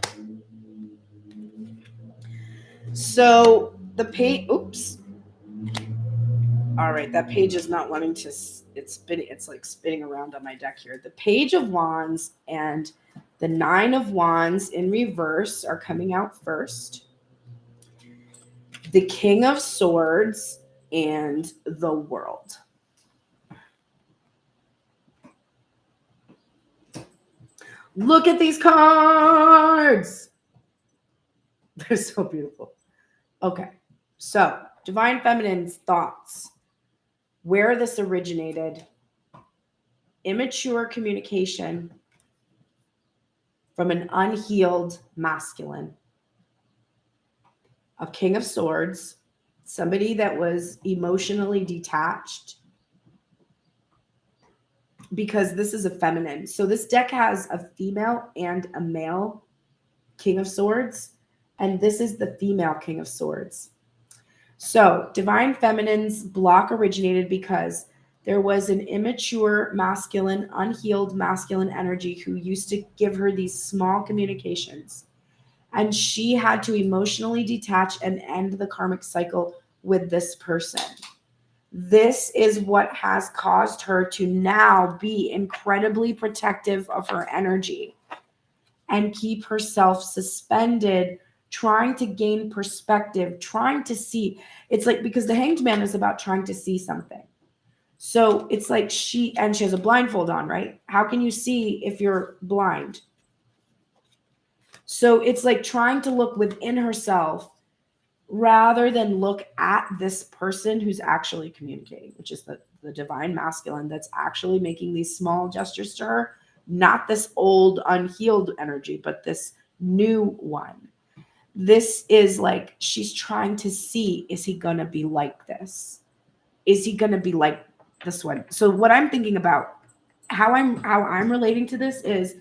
So the page, oops. All right, that page is not wanting to, it's like spinning around on my deck here. The Page of Wands and the 9 of Wands in reverse are coming out first. The King of Swords and the World. Look at these cards. They're so beautiful. Okay, so divine feminine's thoughts. Where this originated. Immature communication from an unhealed masculine. A King of Swords. Somebody that was emotionally detached. Because this is a feminine. So this deck has a female and a male King of Swords. And this is the female King of Swords. So divine feminine's block originated because there was an immature masculine, unhealed masculine energy who used to give her these small communications. And she had to emotionally detach and end the karmic cycle with this person. This is what has caused her to now be incredibly protective of her energy and keep herself suspended trying to gain perspective, trying to see. It's like, because the Hanged Man is about trying to see something. So it's like she has a blindfold on, right? How can you see if you're blind? So it's like trying to look within herself rather than look at this person who's actually communicating, which is the divine masculine that's actually making these small gestures to her, not this old unhealed energy, but this new one. This is like, she's trying to see, is he going to be like this? Is he going to be like this one? So what I'm thinking about, how I'm relating to this is,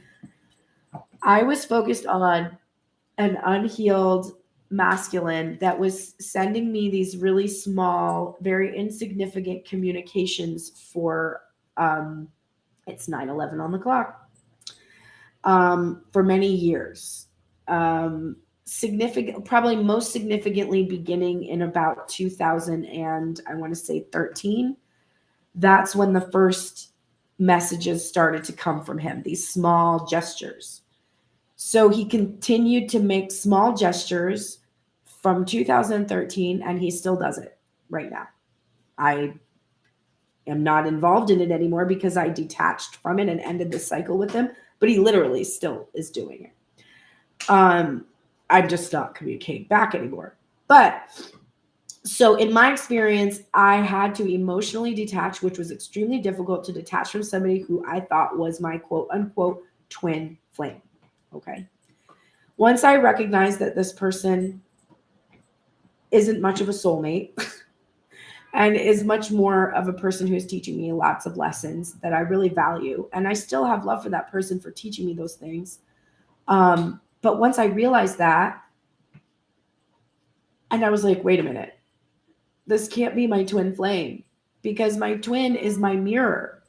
I was focused on an unhealed masculine that was sending me these really small, very insignificant communications for it's 9/11 on the clock, for many years. Significant, probably most significantly beginning in about 2000 and I want to say 13. That's when the first messages started to come from him, these small gestures. So he continued to make small gestures from 2013, and he still does it right now. I am not involved in it anymore because I detached from it and ended the cycle with him, but he literally still is doing it. I'm just not communicating back anymore. But so in my experience, I had to emotionally detach, which was extremely difficult to detach from somebody who I thought was my quote unquote twin flame. Okay. Once I recognized that this person isn't much of a soulmate and is much more of a person who's teaching me lots of lessons that I really value, and I still have love for that person for teaching me those things. But once I realized that, and I was like, wait a minute, this can't be my twin flame, because my twin is my mirror,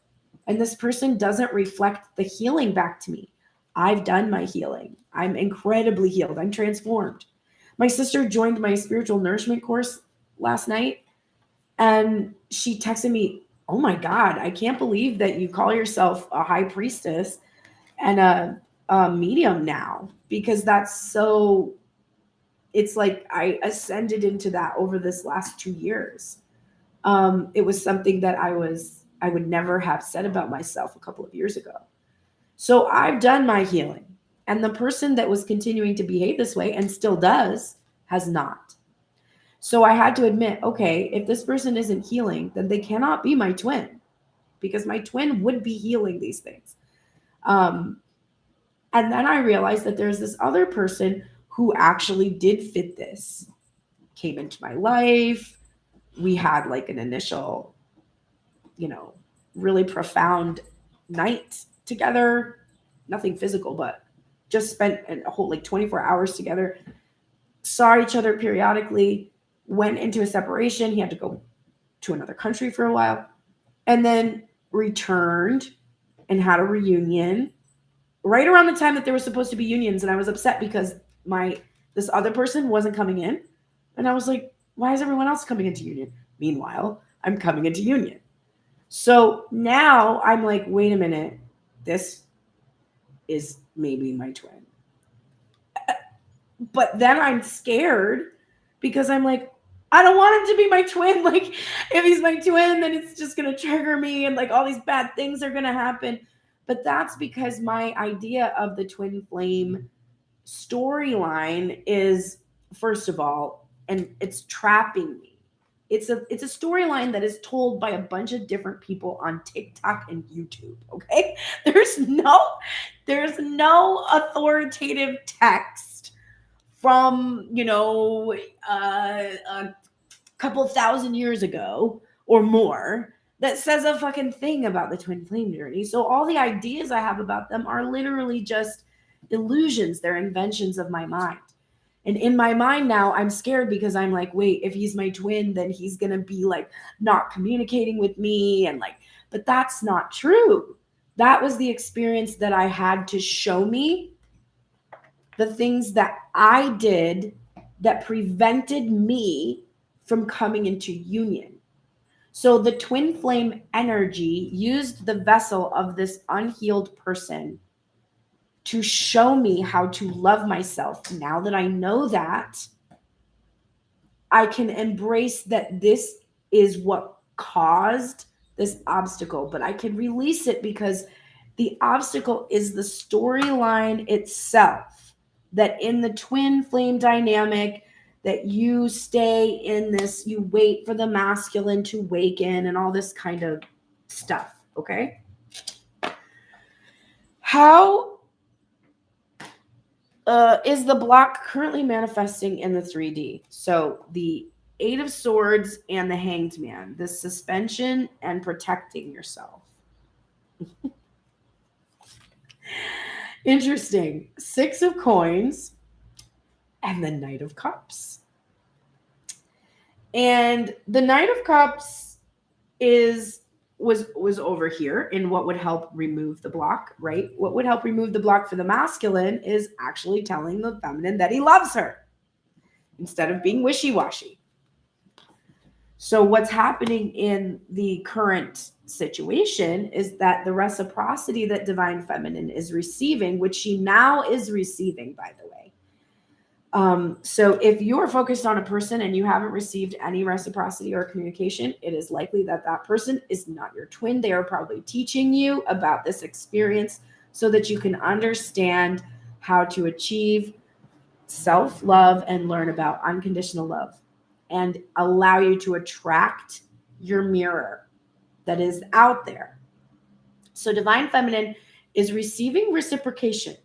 and this person doesn't reflect the healing back to me. I've done my healing. I'm incredibly healed. I'm transformed. My sister joined my spiritual nourishment course last night, and she texted me, oh my God, I can't believe that you call yourself a high priestess and a medium now, because that's so, it's like I ascended into that over this last 2 years. It was something that I would never have said about myself a couple of years ago. So I've done my healing, and the person that was continuing to behave this way and still does has not. So I had to admit, okay, if this person isn't healing, then they cannot be my twin, because my twin would be healing these things. And then I realized that there's this other person who actually did fit this, came into my life. We had like an initial, really profound night together, nothing physical, but just spent a whole 24 hours together, saw each other periodically, went into a separation. He had to go to another country for a while, and then returned and had a reunion right around the time that there was supposed to be unions. And I was upset because this other person wasn't coming in. And I was like, why is everyone else coming into union? Meanwhile, I'm coming into union. So now I'm like, wait a minute, this is maybe my twin. But then I'm scared because I'm like, I don't want him to be my twin. Like, if he's my twin, then it's just going to trigger me and all these bad things are going to happen. But that's because my idea of the twin flame storyline is, first of all, and it's trapping me. It's a storyline that is told by a bunch of different people on TikTok and YouTube. Okay, there's no authoritative text from a couple of thousand years ago or more that says a fucking thing about the twin flame journey. So all the ideas I have about them are literally just illusions. They're inventions of my mind. And in my mind now, I'm scared because I'm like, wait, if he's my twin, then he's going to be not communicating with me. And but that's not true. That was the experience that I had to show me the things that I did that prevented me from coming into union. So the twin flame energy used the vessel of this unhealed person to show me how to love myself. Now that I know that, I can embrace that this is what caused this obstacle, but I can release it because the obstacle is the storyline itself, that in the twin flame dynamic, that you stay in this, you wait for the masculine to waken and all this kind of stuff. Okay. How is the block currently manifesting in the 3D? So the 8 of Swords and the Hanged Man, the suspension and protecting yourself. Interesting. 6 of Coins and the Knight of Cups. And the Knight of Cups was over here in what would help remove the block, right? What would help remove the block for the masculine is actually telling the feminine that he loves her instead of being wishy-washy. So what's happening in the current situation is that the reciprocity that divine feminine is receiving, which she now is receiving, by the way. So if you're focused on a person and you haven't received any reciprocity or communication, it is likely that that person is not your twin. They are probably teaching you about this experience so that you can understand how to achieve self-love and learn about unconditional love and allow you to attract your mirror that is out there. So divine feminine is receiving reciprocation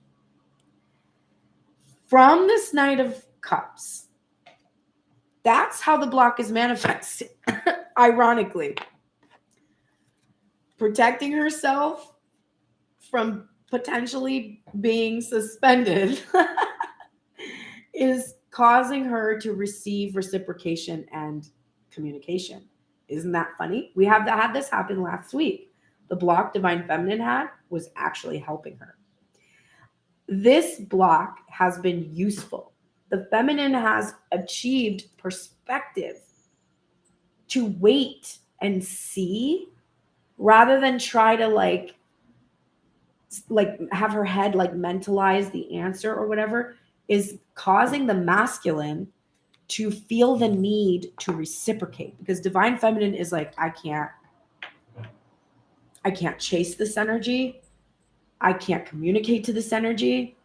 from this Knight of Cups. That's how the block is manifesting. Ironically, protecting herself from potentially being suspended is causing her to receive reciprocation and communication. Isn't that funny? We have had this happen last week. The block divine feminine had was actually helping her. This block has been useful. The feminine has achieved perspective to wait and see rather than try to like have her head like mentalize the answer or whatever, is causing the masculine to feel the need to reciprocate, because divine feminine is like, I can't chase this energy. I can't communicate to this energy.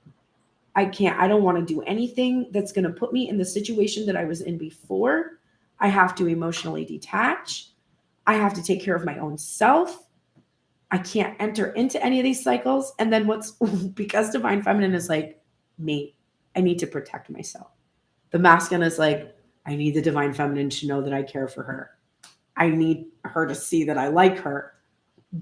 I don't want to do anything that's going to put me in the situation that I was in before. I have to emotionally detach. I have to take care of my own self. I can't enter into any of these cycles. And then because divine feminine is like, me, I need to protect myself. The masculine is like, I need the divine feminine to know that I care for her. I need her to see that I like her,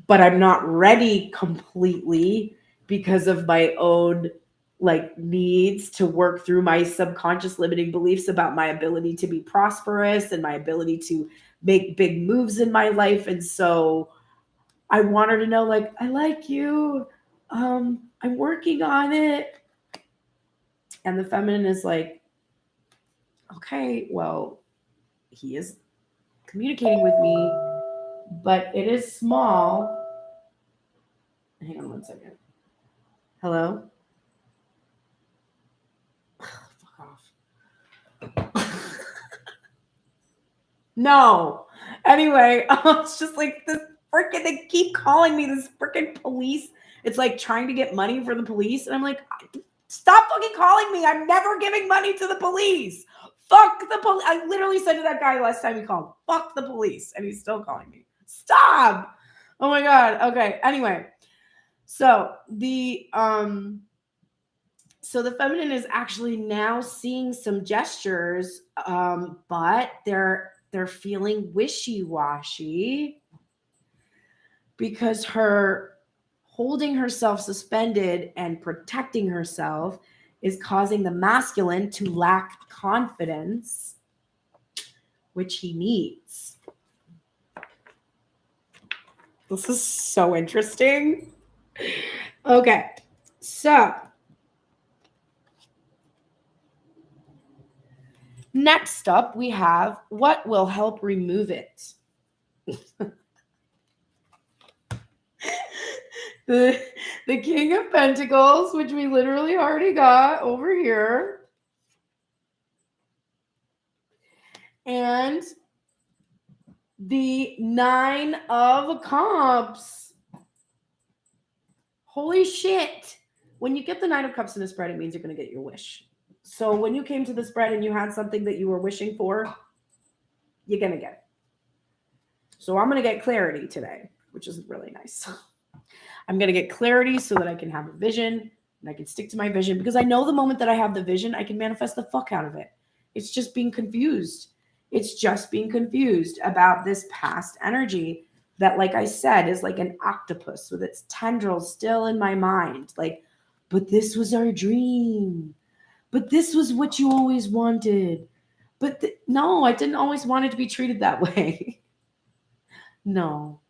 but I'm not ready completely because of my own like needs to work through my subconscious limiting beliefs about my ability to be prosperous and my ability to make big moves in my life. And so I want her to know, like, I like you. I'm working on it. And the feminine is like, okay, well, he is communicating with me, but it is small. Hang on one second. Hello? Fuck off. No. Anyway, it's just like this freaking, they keep calling me this freaking police. It's like trying to get money for the police. And I'm like, stop fucking calling me. I'm never giving money to the police. Fuck the police. I literally said to that guy last time he called, fuck the police. And he's still calling me. Stop. Oh my God. Okay. Anyway. So the feminine is actually now seeing some gestures, but they're feeling wishy-washy because her holding herself suspended and protecting herself is causing the masculine to lack confidence, which he needs. This is so interesting. Okay, so next up we have what will help remove it. the King of Pentacles, which we literally already got over here. And the Nine of Cups. Holy shit. When you get the Nine of Cups in a spread, it means you're going to get your wish. So when you came to the spread and you had something that you were wishing for, you're going to get it. So I'm going to get clarity today, which is really nice. I'm going to get clarity so that I can have a vision and I can stick to my vision, because I know the moment that I have the vision, I can manifest the fuck out of it. It's just being confused. It's just being confused about this past energy that, like I said, is like an octopus with its tendrils still in my mind. Like, but this was our dream. But this was what you always wanted. But no, I didn't always want it to be treated that way. No,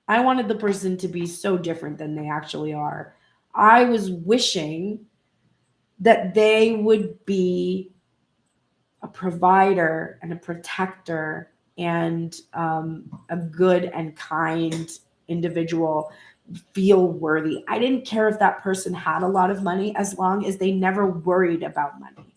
I wanted the person to be so different than they actually are. I was wishing that they would be a provider and a protector and a good and kind individual, feel worthy. I didn't care if that person had a lot of money as long as they never worried about money.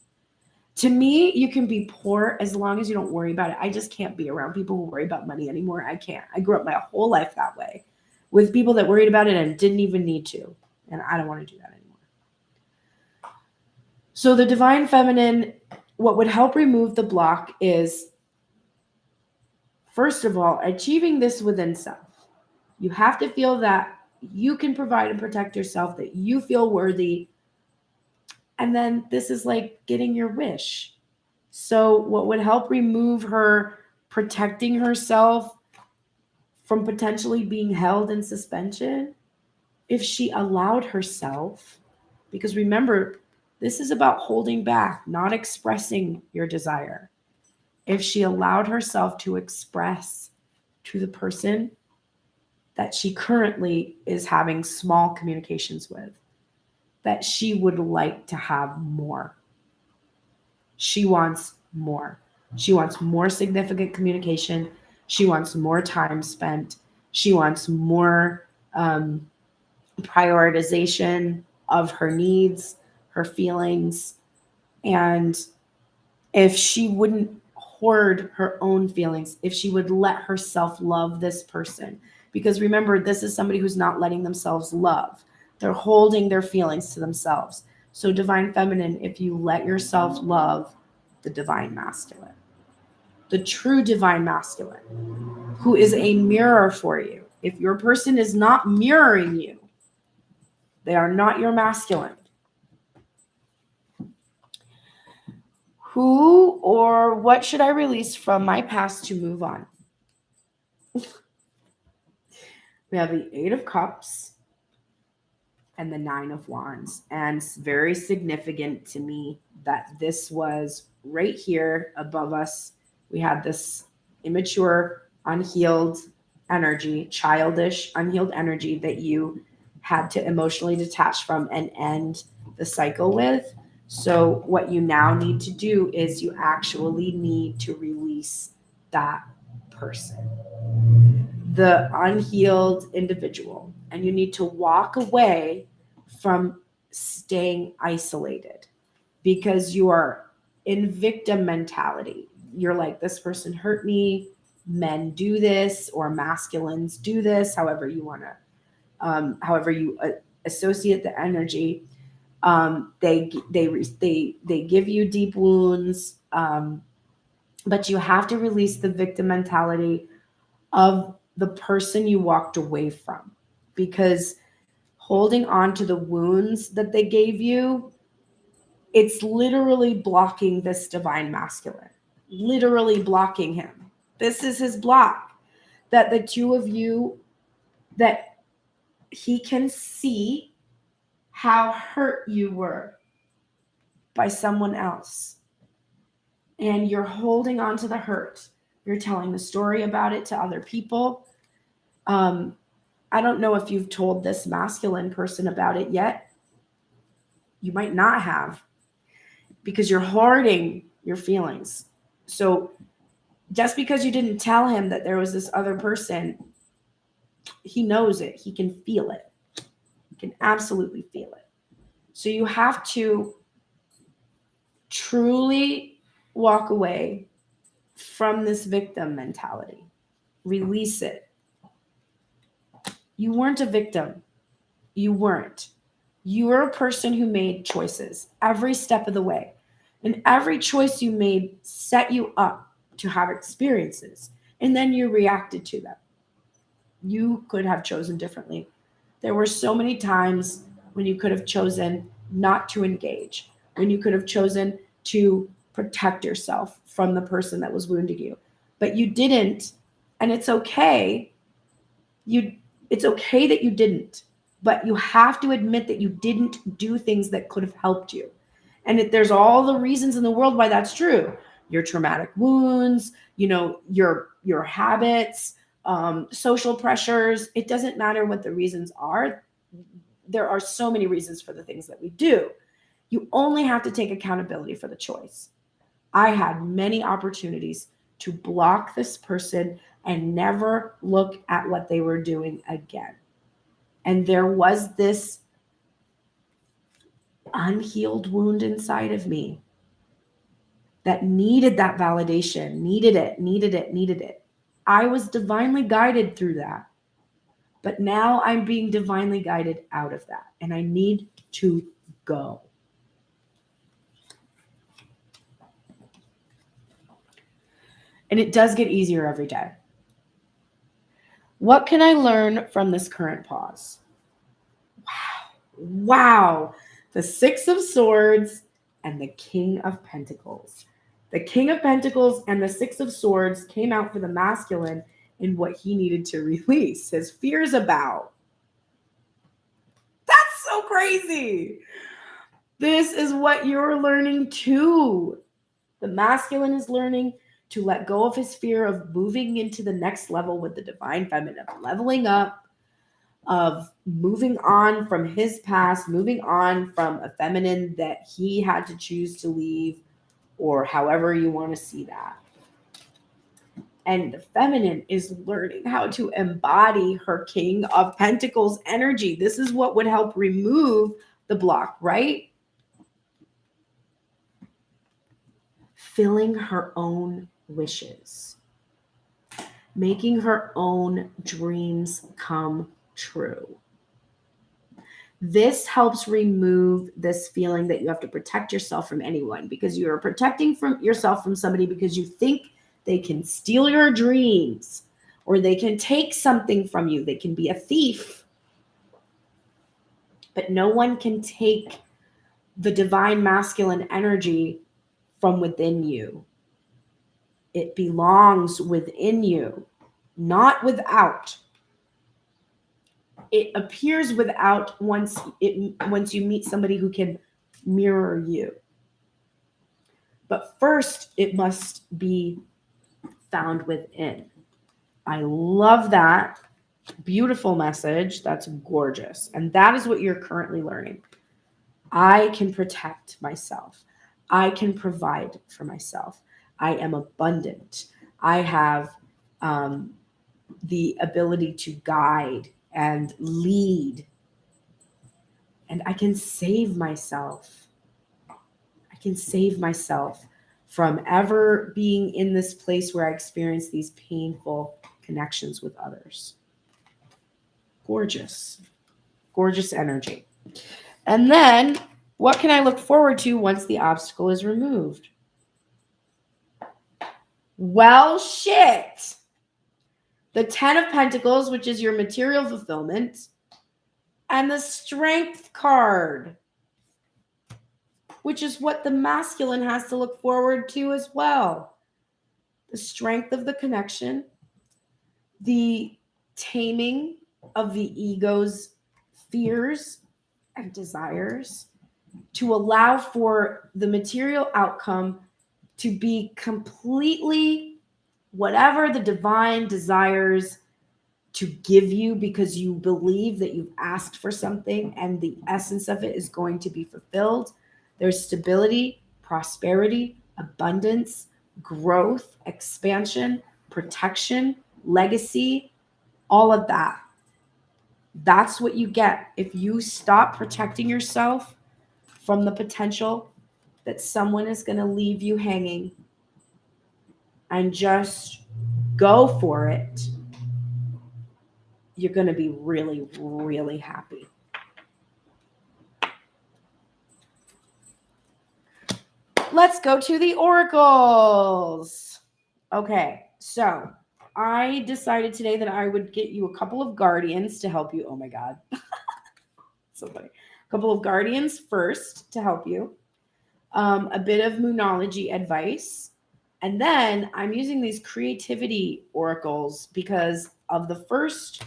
To me, you can be poor as long as you don't worry about it. I just can't be around people who worry about money anymore. I can't. I grew up my whole life that way with people that worried about it and didn't even need to. And I don't want to do that anymore. So the Divine Feminine, what would help remove the block is, first of all, achieving this within self. You have to feel that you can provide and protect yourself, that you feel worthy. And then this is like getting your wish. So what would help remove her protecting herself from potentially being held in suspension, if she allowed herself, because remember, this is about holding back, not expressing your desire. If she allowed herself to express to the person that she currently is having small communications with, that she would like to have more. She wants more. She wants more significant communication. She wants more time spent. She wants more prioritization of her needs, her feelings. And if she wouldn't hoard her own feelings, if she would let herself love this person, because remember, this is somebody who's not letting themselves love. They're holding their feelings to themselves. So Divine Feminine, if you let yourself love the Divine Masculine, the true Divine Masculine, who is a mirror for you. If your person is not mirroring you, they are not your masculine. Who or what should I release from my past to move on? We have the Eight of Cups and the Nine of Wands. And it's very significant to me that this was right here above us. We had this immature, unhealed energy, childish, unhealed energy that you had to emotionally detach from and end the cycle with. So what you now need to do is you actually need to release that person, the unhealed individual, and you need to walk away from staying isolated because you are in victim mentality. You're like, this person hurt me. Men do this, or masculines do this, however you want to, however you associate the energy. They give you deep wounds, but you have to release the victim mentality of the person you walked away from, because holding on to the wounds that they gave you, it's literally blocking this Divine Masculine, literally blocking him. This is his block, that the two of you, that he can see how hurt you were by someone else. And you're holding on to the hurt. You're telling the story about it to other people. I don't know if you've told this masculine person about it yet. You might not have, because you're hoarding your feelings. So just because you didn't tell him that there was this other person, he knows it. He can feel it. can absolutely feel it. So you have to truly walk away from this victim mentality. Release it. You weren't a victim. You weren't. You were a person who made choices every step of the way. And every choice you made set you up to have experiences. And then you reacted to them. You could have chosen differently. There were so many times when you could have chosen not to engage, when you could have chosen to protect yourself from the person that was wounding you. But you didn't, and it's okay. It's okay that you didn't, but you have to admit that you didn't do things that could have helped you. And there's all the reasons in the world why that's true. Your traumatic wounds, your habits, social pressures. It doesn't matter what the reasons are. There are so many reasons for the things that we do. You only have to take accountability for the choice. I had many opportunities to block this person and never look at what they were doing again. And there was this unhealed wound inside of me that needed that validation, needed it. I was divinely guided through that. But now I'm being divinely guided out of that. And I need to go. And it does get easier every day. What can I learn from this current pause? Wow. The Six of Swords and the King of Pentacles. The King of Pentacles and the Six of Swords came out for the masculine in what he needed to release his fears about. That's so crazy. This is what you're learning too. The masculine is learning to let go of his fear of moving into the next level with the divine feminine, of leveling up, of moving on from his past, moving on from a feminine that he had to choose to leave, or however you want to see that. And the feminine is learning how to embody her King of Pentacles energy. This is what would help remove the block, right? Filling her own wishes, making her own dreams come true. This helps remove this feeling that you have to protect yourself from anyone, because you are protecting yourself from somebody because you think they can steal your dreams or they can take something from you. They can be a thief. But no one can take the divine masculine energy from within you. It belongs within you, not without. It appears without once you meet somebody who can mirror you. But first, it must be found within. I love that. Beautiful message. That's gorgeous. And that is what you're currently learning. I can protect myself. I can provide for myself. I am abundant. I have the ability to guide and lead. And I can save myself. I can save myself from ever being in this place where I experience these painful connections with others. Gorgeous. Gorgeous energy. And then, what can I look forward to once the obstacle is removed? Well, shit. The 10 of Pentacles, which is your material fulfillment, and the Strength card, which is what the masculine has to look forward to as well. The strength of the connection, the taming of the ego's fears and desires, to allow for the material outcome to be completely whatever the divine desires to give you, because you believe that you've asked for something and the essence of it is going to be fulfilled. There's stability, prosperity, abundance, growth, expansion, protection, legacy, all of that. That's what you get if you stop protecting yourself from the potential that someone is going to leave you hanging and just go for it. You're going to be really, really happy. Let's go to the oracles. Okay, so I decided today that I would get you a couple of guardians to help you. Oh my God. So funny. A couple of guardians first to help you. A bit of moonology advice. And then I'm using these creativity oracles because of the first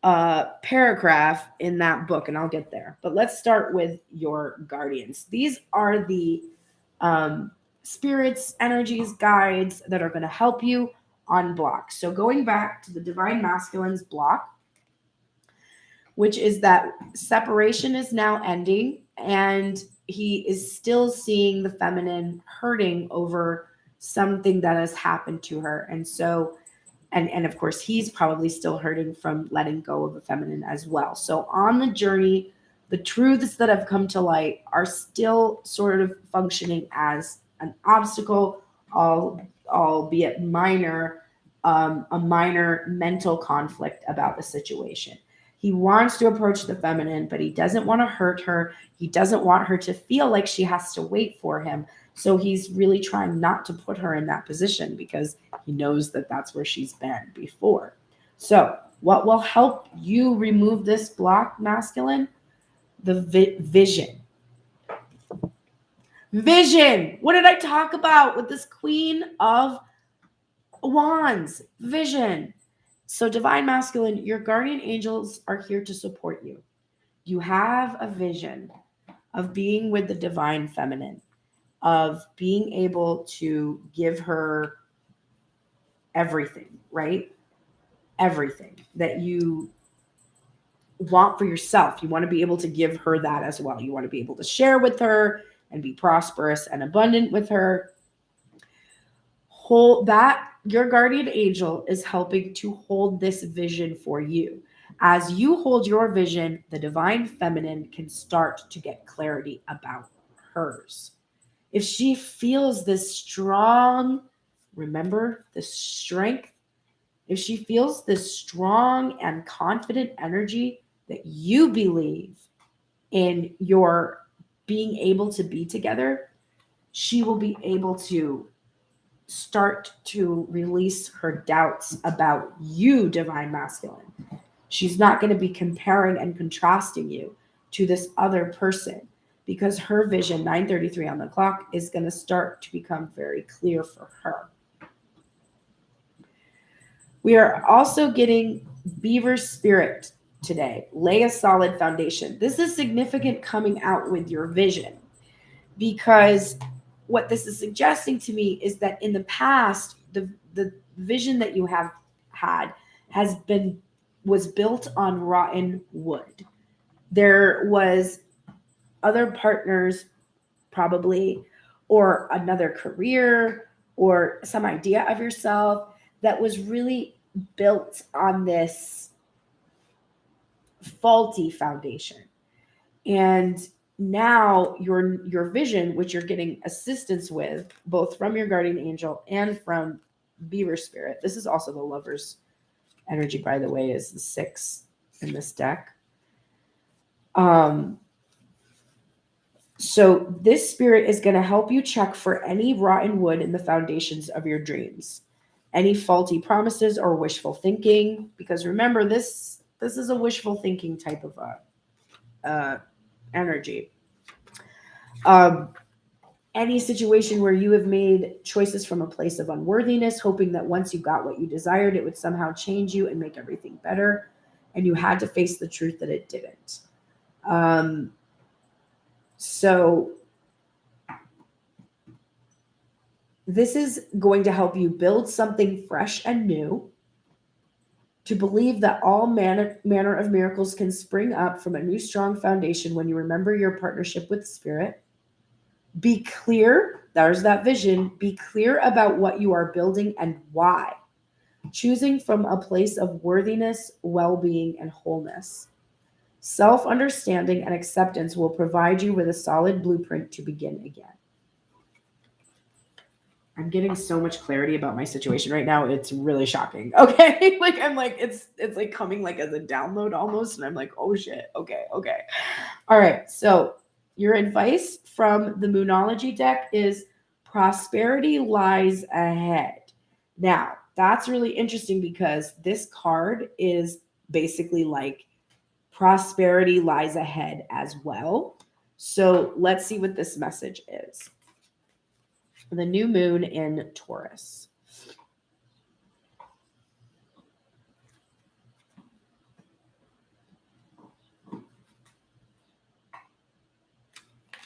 paragraph in that book, and I'll get there. But let's start with your guardians. These are the spirits, energies, guides that are going to help you unblock. So going back to the Divine Masculine's block, which is that separation is now ending, and he is still seeing the feminine hurting over something that has happened to her. And so, and of course, he's probably still hurting from letting go of the feminine as well. So on the journey, the truths that have come to light are still sort of functioning as an obstacle, albeit minor, a minor mental conflict about the situation. He wants to approach the feminine, but he doesn't want to hurt her. He doesn't want her to feel like she has to wait for him. So he's really trying not to put her in that position because he knows that that's where she's been before. So what will help you remove this block, masculine? The vision. Vision. What did I talk about with this Queen of Wands? Vision. So Divine Masculine, your guardian angels are here to support you. You have a vision of being with the Divine Feminine, of being able to give her everything, right? Everything that you want for yourself. You want to be able to give her that as well. You want to be able to share with her and be prosperous and abundant with her. Hold that. Your guardian angel is helping to hold this vision for you. As you hold your vision, the Divine Feminine can start to get clarity about hers. If she feels this strong, remember the strength, if she feels this strong and confident energy that you believe in your being able to be together, she will be able to start to release her doubts about you, Divine Masculine. She's not going to be comparing and contrasting you to this other person because her vision, 9:33 on the clock, is going to start to become very clear for her. We are also getting Beaver Spirit today. Lay a solid foundation. This is significant coming out with your vision because what this is suggesting to me is that in the past, the vision that you have had was built on rotten wood. There was other partners probably, or another career, or some idea of yourself that was really built on this faulty foundation. And now your vision, which you're getting assistance with, both from your guardian angel and from Beaver Spirit. This is also the Lover's energy, by the way, is the 6 in this deck. So this spirit is going to help you check for any rotten wood in the foundations of your dreams, any faulty promises or wishful thinking, because remember, this is a wishful thinking type of energy. Any situation where you have made choices from a place of unworthiness, hoping that once you got what you desired, it would somehow change you and make everything better, and you had to face the truth that it didn't. So this is going to help you build something fresh and new, to believe that all manner of miracles can spring up from a new strong foundation when you remember your partnership with Spirit. Be clear, there's that vision, be clear about what you are building and why. choosing from a place of worthiness, well-being, and wholeness. Self-understanding and acceptance will provide you with a solid blueprint to begin again. I'm getting so much clarity about my situation right now. It's really shocking. Okay. Like I'm like, it's like coming like as a download almost. And I'm like, oh shit. Okay. All right. So your advice from the Moonology deck is prosperity lies ahead. Now, that's really interesting because this card is basically like prosperity lies ahead as well. So let's see what this message is. The new moon in Taurus.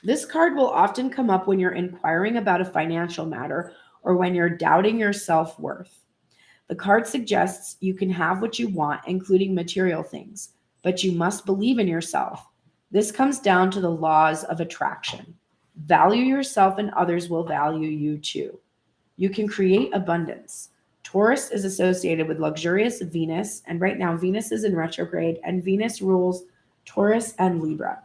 This card will often come up when you're inquiring about a financial matter or when you're doubting your self-worth. The card suggests you can have what you want, including material things, but you must believe in yourself. This comes down to the laws of attraction. Value yourself and others will value you too. You can create abundance. Taurus is associated with luxurious Venus, and right now Venus is in retrograde, and Venus rules Taurus and Libra.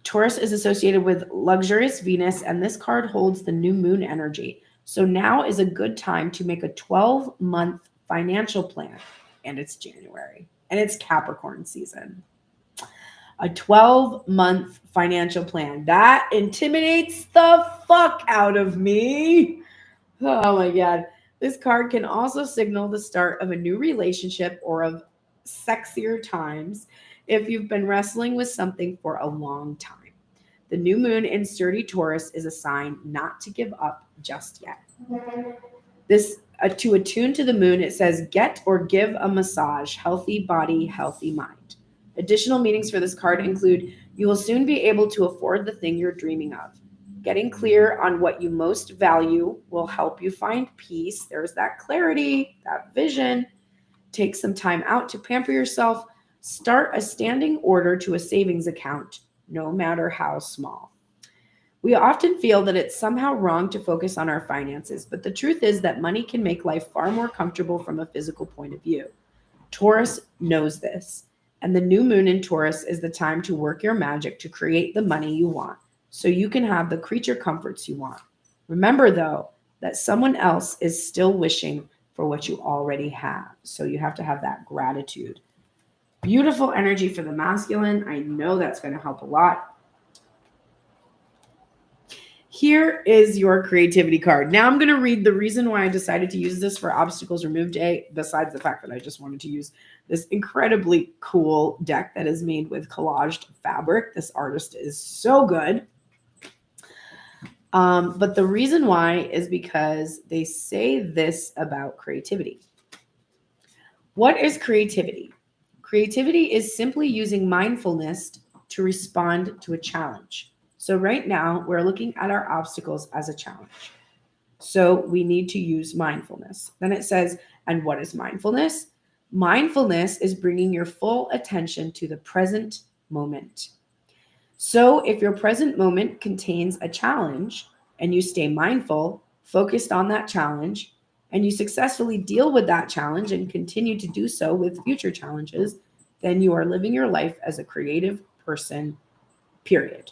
Taurus is associated with luxurious Venus, and this card holds the new moon energy. So now is a good time to make a 12-month financial plan, and it's January, and it's Capricorn season. A 12-month financial plan. That intimidates the fuck out of me. Oh my God. This card can also signal the start of a new relationship or of sexier times if you've been wrestling with something for a long time. The new moon in sturdy Taurus is a sign not to give up just yet. To attune to the moon, it says, get or give a massage, healthy body, healthy mind. Additional meanings for this card include you will soon be able to afford the thing you're dreaming of. Getting clear on what you most value will help you find peace. There's that clarity, that vision. Take some time out to pamper yourself. Start a standing order to a savings account, no matter how small. We often feel that it's somehow wrong to focus on our finances, but the truth is that money can make life far more comfortable from a physical point of view. Taurus knows this, and the new moon in Taurus is the time to work your magic to create the money you want, so you can have the creature comforts you want. Remember, though, that someone else is still wishing for what you already have, so you have to have that gratitude. Beautiful energy for the masculine. I know that's going to help a lot. Here is your creativity card. Now I'm going to read the reason why I decided to use this for Obstacles Removed Day, besides the fact that I just wanted to use this incredibly cool deck that is made with collaged fabric. This artist is so good. But the reason why is because they say this about creativity. What is creativity? Creativity is simply using mindfulness to respond to a challenge. So right now we're looking at our obstacles as a challenge. So we need to use mindfulness. Then it says, and what is mindfulness? Mindfulness is bringing your full attention to the present moment. So if your present moment contains a challenge and you stay mindful, focused on that challenge, and you successfully deal with that challenge and continue to do so with future challenges, then you are living your life as a creative person, period.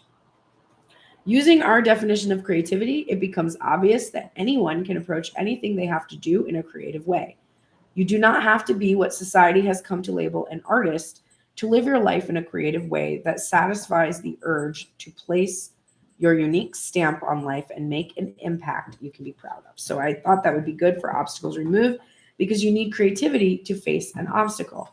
Using our definition of creativity, it becomes obvious that anyone can approach anything they have to do in a creative way. You do not have to be what society has come to label an artist to live your life in a creative way that satisfies the urge to place your unique stamp on life and make an impact you can be proud of. So I thought that would be good for Obstacles Removed because you need creativity to face an obstacle.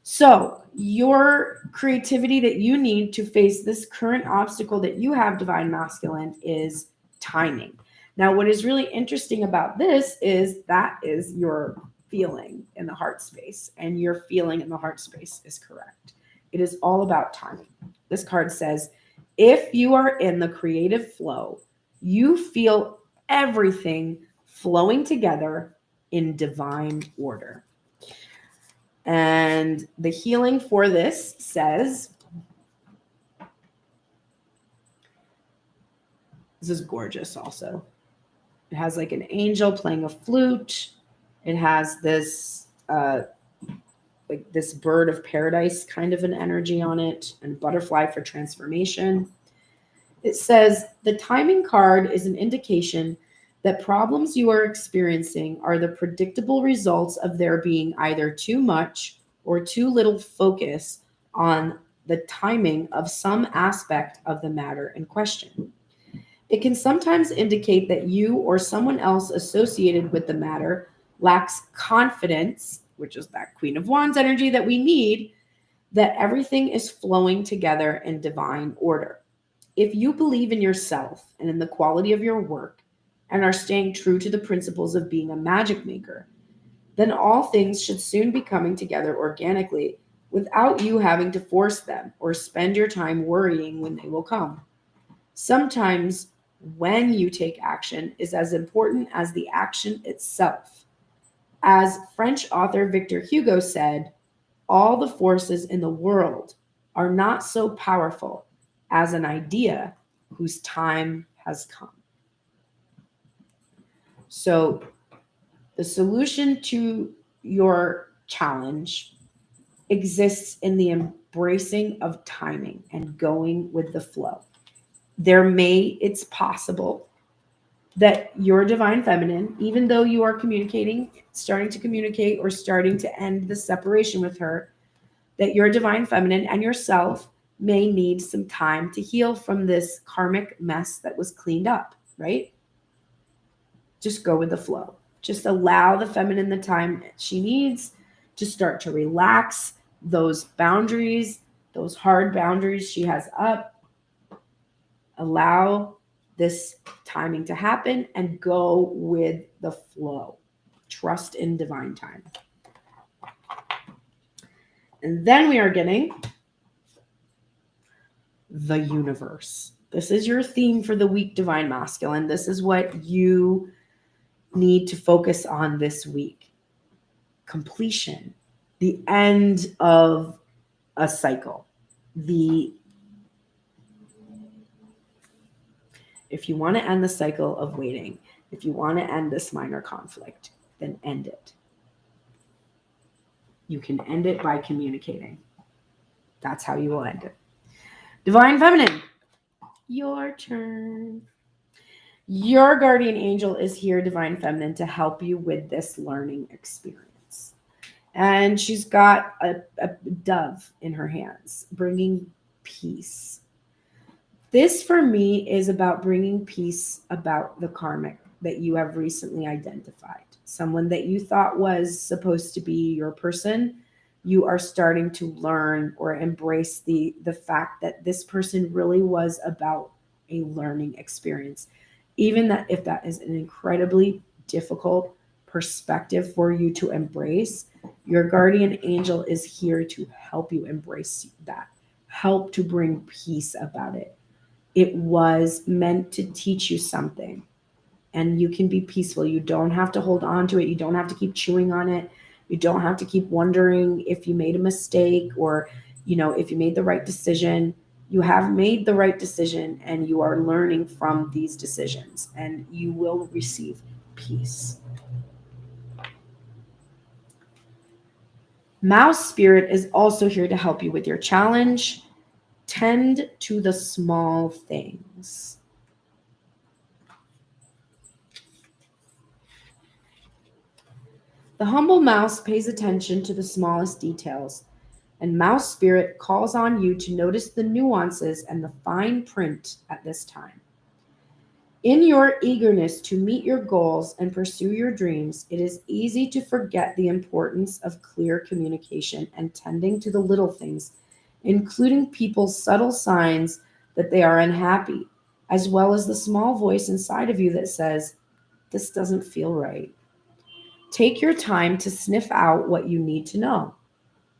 So your creativity that you need to face this current obstacle that you have, Divine Masculine, is timing. Now, what is really interesting about this is that is your feeling in the heart space, and your feeling in the heart space is correct. It is all about timing. This card says, if you are in the creative flow, you feel everything flowing together in divine order. And the healing for this says, This is gorgeous also. It has like an angel playing a flute. It has this like this bird of paradise kind of an energy on it, and butterfly for transformation. It says the timing card is an indication that problems you are experiencing are the predictable results of there being either too much or too little focus on the timing of some aspect of the matter in question. It can sometimes indicate that you or someone else associated with the matter lacks confidence, which is that Queen of Wands energy that we need, that everything is flowing together in divine order. If you believe in yourself and in the quality of your work and are staying true to the principles of being a magic maker, then all things should soon be coming together organically without you having to force them or spend your time worrying when they will come. Sometimes when you take action is as important as the action itself. As French author Victor Hugo said, all the forces in the world are not so powerful as an idea whose time has come. So the solution to your challenge exists in the embracing of timing and going with the flow. It's possible that your divine feminine, even though you are communicating, starting to communicate or starting to end the separation with her, that your divine feminine and yourself may need some time to heal from this karmic mess that was cleaned up, right? Just go with the flow. Just allow the feminine the time she needs to start to relax those boundaries, those hard boundaries she has up. Allow this timing to happen and go with the flow. Trust in divine time. And then we are getting the universe. This is your theme for the week, Divine Masculine. This is what you need to focus on this week. Completion, the end of a cycle. If you want to end the cycle of waiting, if you want to end this minor conflict, then end it. You can end it by communicating. That's how you will end it. Divine Feminine, your turn. Your guardian angel is here, Divine Feminine, to help you with this learning experience. And she's got a dove in her hands, bringing peace. This, for me, is about bringing peace about the karmic that you have recently identified. Someone that you thought was supposed to be your person, you are starting to learn or embrace the fact that this person really was about a learning experience. Even that if that is an incredibly difficult perspective for you to embrace, your guardian angel is here to help you embrace that, help to bring peace about it. It was meant to teach you something, and you can be peaceful. You don't have to hold on to it. You don't have to keep chewing on it. You don't have to keep wondering if you made a mistake or, if you made the right decision. You have made the right decision, and you are learning from these decisions, and you will receive peace. Mouse Spirit is also here to help you with your challenge. Tend to the small things. The humble mouse pays attention to the smallest details, and Mouse Spirit calls on you to notice the nuances and the fine print at this time. In your eagerness to meet your goals and pursue your dreams, it is easy to forget the importance of clear communication and tending to the little things, including people's subtle signs that they are unhappy, as well as the small voice inside of you that says, "This doesn't feel right." Take your time to sniff out what you need to know.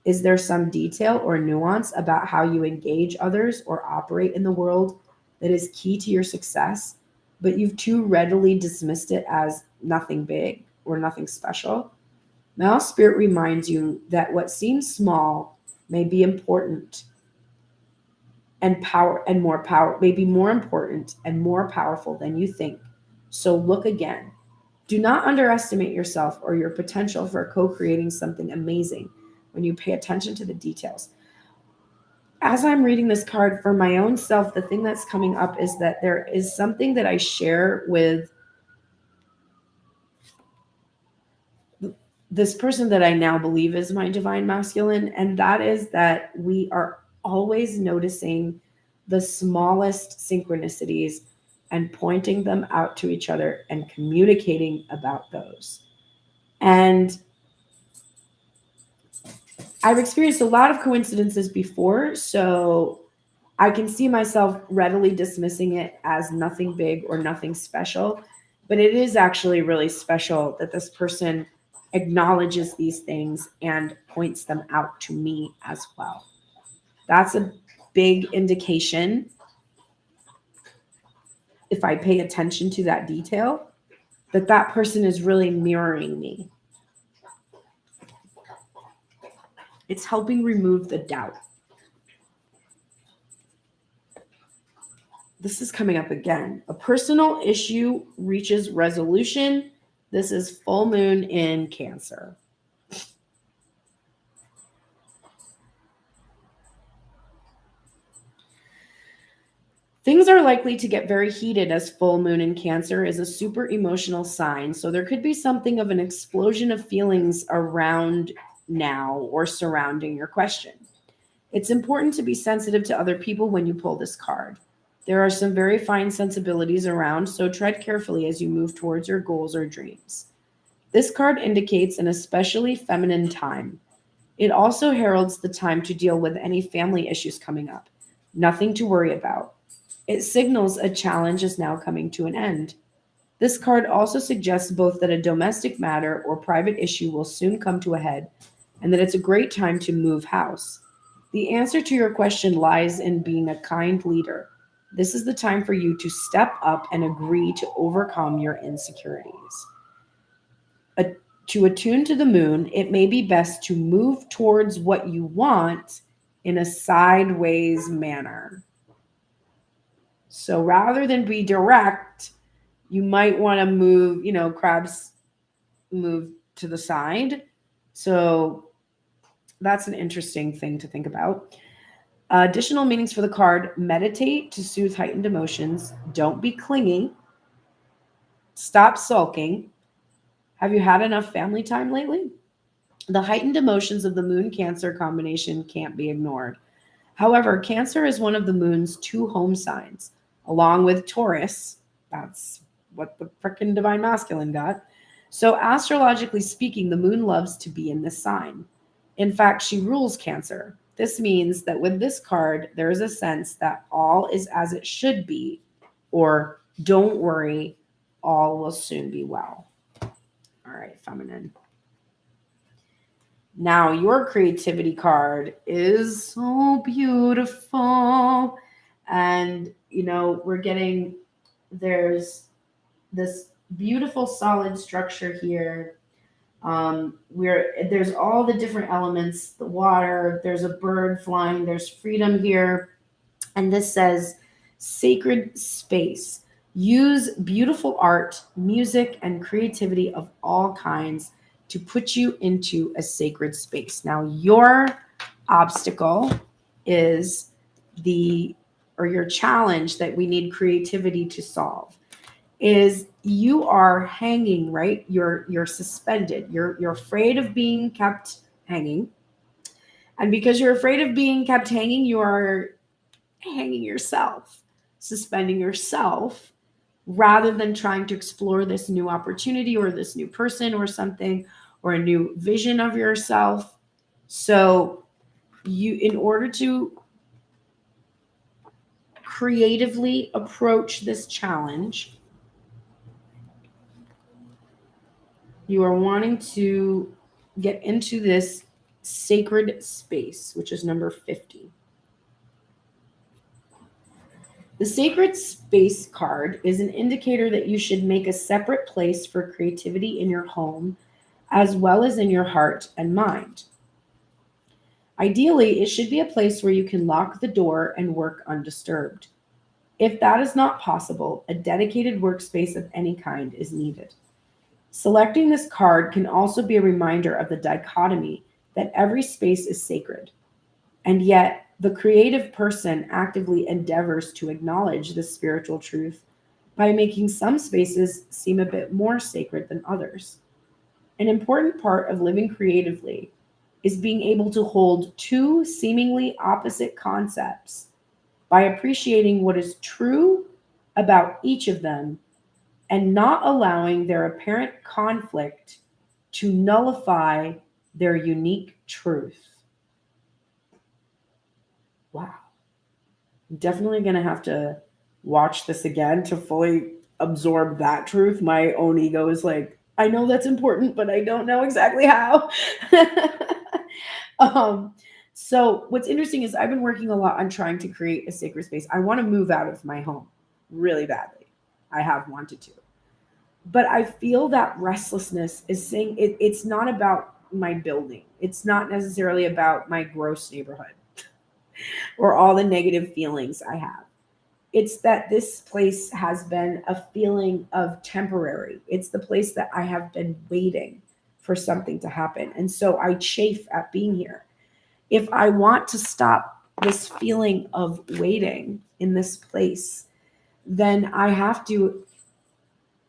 Is there some detail or nuance about how you engage others or operate in the world that is key to your success, but you've too readily dismissed it as nothing big or nothing special? Mouse Spirit reminds you that what seems small may be important. and power and more power, maybe more important and more powerful than you think. So look again. Do not underestimate yourself or your potential for co-creating something amazing when you pay attention to the details. As I'm reading this card for my own self, the thing that's coming up is that there is something that I share with this person that I now believe is my divine masculine, and that is that we are always noticing the smallest synchronicities and pointing them out to each other and communicating about those. And I've experienced a lot of coincidences before, so I can see myself readily dismissing it as nothing big or nothing special, but it is actually really special that this person acknowledges these things and points them out to me as well. That's a big indication, if I pay attention to that detail, that that person is really mirroring me. It's helping remove the doubt. This is coming up again. A personal issue reaches resolution. This is full moon in Cancer. Things are likely to get very heated as full moon in Cancer is a super emotional sign. So there could be something of an explosion of feelings around now or surrounding your question. It's important to be sensitive to other people when you pull this card. There are some very fine sensibilities around, so tread carefully as you move towards your goals or dreams. This card indicates an especially feminine time. It also heralds the time to deal with any family issues coming up. Nothing to worry about. It signals a challenge is now coming to an end. This card also suggests both that a domestic matter or private issue will soon come to a head, and that it's a great time to move house. The answer to your question lies in being a kind leader. This is the time for you to step up and agree to overcome your insecurities. To attune to the moon, it may be best to move towards what you want in a sideways manner. So rather than be direct, you might want to move, crabs move to the side. So that's an interesting thing to think about. Additional meanings for the card: meditate to soothe heightened emotions. Don't be clingy. Stop sulking. Have you had enough family time lately? The heightened emotions of the moon Cancer combination can't be ignored. However, Cancer is one of the moon's 2 home signs, along with Taurus. That's what the frickin' divine masculine got. So astrologically speaking, the moon loves to be in this sign. In fact, she rules Cancer. This means that with this card, there is a sense that all is as it should be, or don't worry, all will soon be well. All right, feminine. Now, your creativity card is so beautiful. And, we're getting, there's this beautiful solid structure here. There's all the different elements, the water, there's a bird flying, there's freedom here. And this says sacred space. Use beautiful art, music, and creativity of all kinds to put you into a sacred space. Now, your obstacle is your challenge that we need creativity to solve is you are hanging, right? You're suspended. You're afraid of being kept hanging. And because you're afraid of being kept hanging, you are hanging yourself, suspending yourself, rather than trying to explore this new opportunity or this new person or something, or a new vision of yourself. So in order to creatively approach this challenge, you are wanting to get into this sacred space, which is number 50. The sacred space card is an indicator that you should make a separate place for creativity in your home, as well as in your heart and mind. Ideally, it should be a place where you can lock the door and work undisturbed. If that is not possible, a dedicated workspace of any kind is needed. Selecting this card can also be a reminder of the dichotomy that every space is sacred, and yet the creative person actively endeavors to acknowledge this spiritual truth by making some spaces seem a bit more sacred than others. An important part of living creatively is being able to hold two seemingly opposite concepts by appreciating what is true about each of them and not allowing their apparent conflict to nullify their unique truth. Wow. I'm definitely going to have to watch this again to fully absorb that truth. My own ego is like, I know that's important, but I don't know exactly how. So what's interesting is I've been working a lot on trying to create a sacred space. I want to move out of my home really badly. I have wanted to. But I feel that restlessness is saying it's not about my building. It's not necessarily about my gross neighborhood or all the negative feelings I have. It's that this place has been a feeling of temporary. It's the place that I have been waiting for something to happen. And so I chafe at being here. If I want to stop this feeling of waiting in this place, then I have to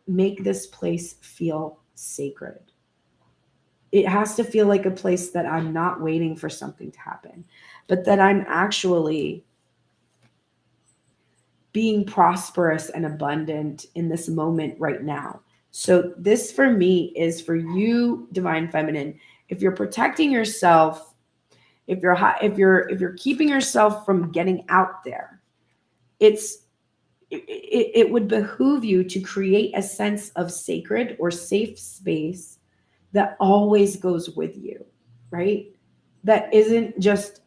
make this place feel sacred. It has to feel like a place that I'm not waiting for something to happen, but that I'm actually being prosperous and abundant in this moment right now. So this for me is for you, divine feminine. If you're protecting yourself, if you're keeping yourself from getting out there, it would behoove you to create a sense of sacred or safe space that always goes with you, right? That isn't just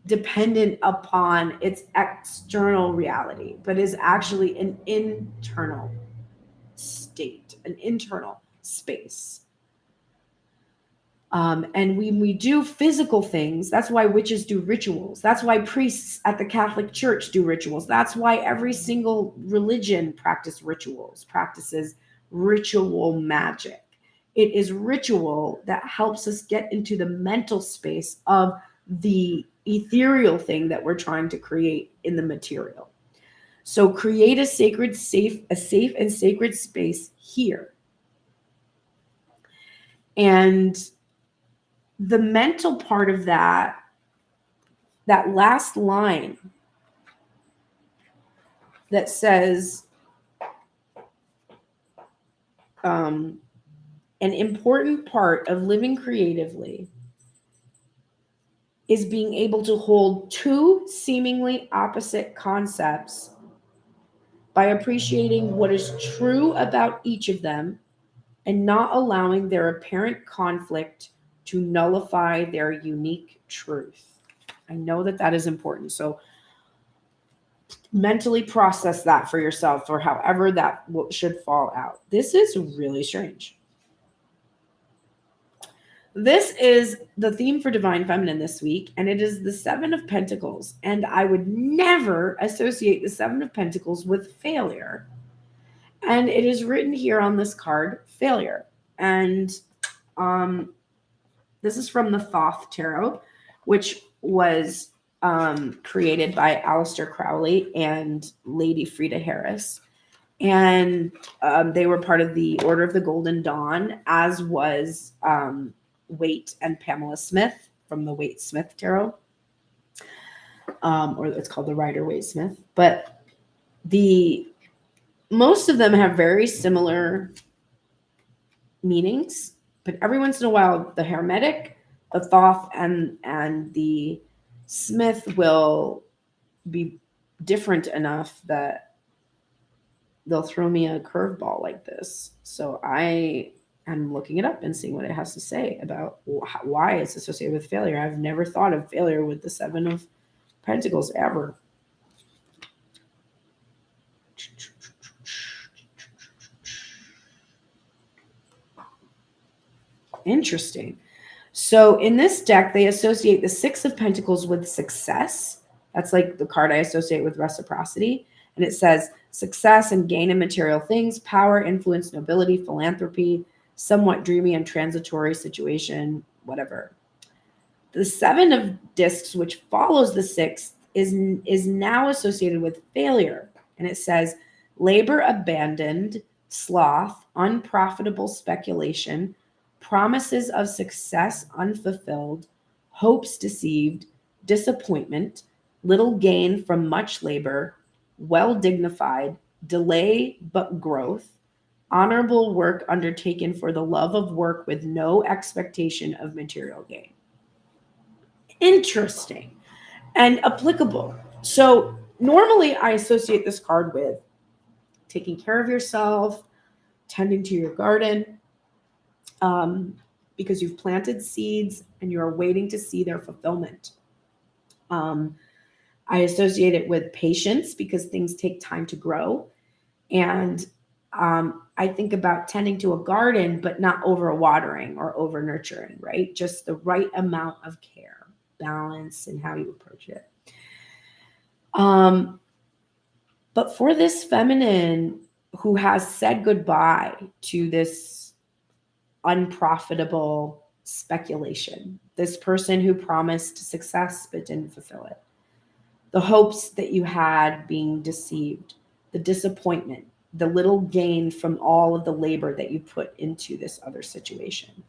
dependent upon its external reality, but is actually an internal state, an internal space. And when we do physical things, that's why witches do rituals. That's why priests at the Catholic Church do rituals. That's why every single religion practices ritual magic. It is ritual that helps us get into the mental space of the ethereal thing that we're trying to create in the material. So create a safe and sacred space here. And the mental part of that last line that says, an important part of living creatively is being able to hold two seemingly opposite concepts by appreciating what is true about each of them and not allowing their apparent conflict to nullify their unique truth. I know that is important. So mentally process that for yourself or however that should fall out. This is really strange. This is the theme for Divine Feminine this week, and it is the Seven of Pentacles. And I would never associate the Seven of Pentacles with failure. And it is written here on this card, failure. And this is from the Thoth Tarot, which was created by Aleister Crowley and Lady Frida Harris. And they were part of the Order of the Golden Dawn, as was Waite and Pamela Smith from the Waite Smith Tarot. Or it's called the Rider-Waite Smith. But most of them have very similar meanings. But every once in a while, the Hermetic, the Thoth, and the Smith will be different enough that they'll throw me a curveball like this. So I am looking it up and seeing what it has to say about why it's associated with failure. I've never thought of failure with the Seven of Pentacles ever. Interesting. So in this deck, they associate the Six of Pentacles with success. That's like the card I associate with reciprocity. And it says success and gain in material things, power, influence, nobility, philanthropy, somewhat dreamy and transitory situation, whatever. The Seven of Discs, which follows the Sixth, is now associated with failure. And it says labor abandoned, sloth, unprofitable speculation, promises of success unfulfilled, hopes deceived, disappointment, little gain from much labor, well dignified, delay but growth, honorable work undertaken for the love of work with no expectation of material gain. Interesting and applicable. So normally I associate this card with taking care of yourself, tending to your garden, because you've planted seeds and you're waiting to see their fulfillment. I associate it with patience because things take time to grow. And I think about tending to a garden, but not over-watering or over-nurturing, right? Just the right amount of care, balance, and how you approach it. But for this feminine who has said goodbye to this unprofitable speculation, this person who promised success but didn't fulfill it, the hopes that you had being deceived, the disappointment, the little gain from all of the labor that you put into this other situation,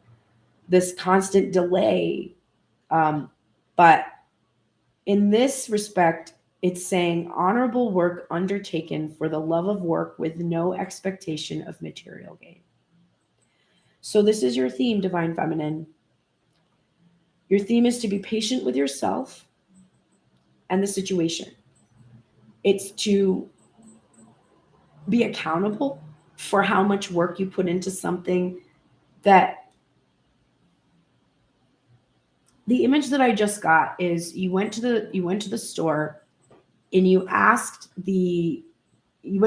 this constant delay. But in this respect, it's saying honorable work undertaken for the love of work with no expectation of material gain. So this is your theme, Divine Feminine. Your theme is to be patient with yourself and the situation. It's to be accountable for how much work you put into something that the image that I just got is you went to the store and you went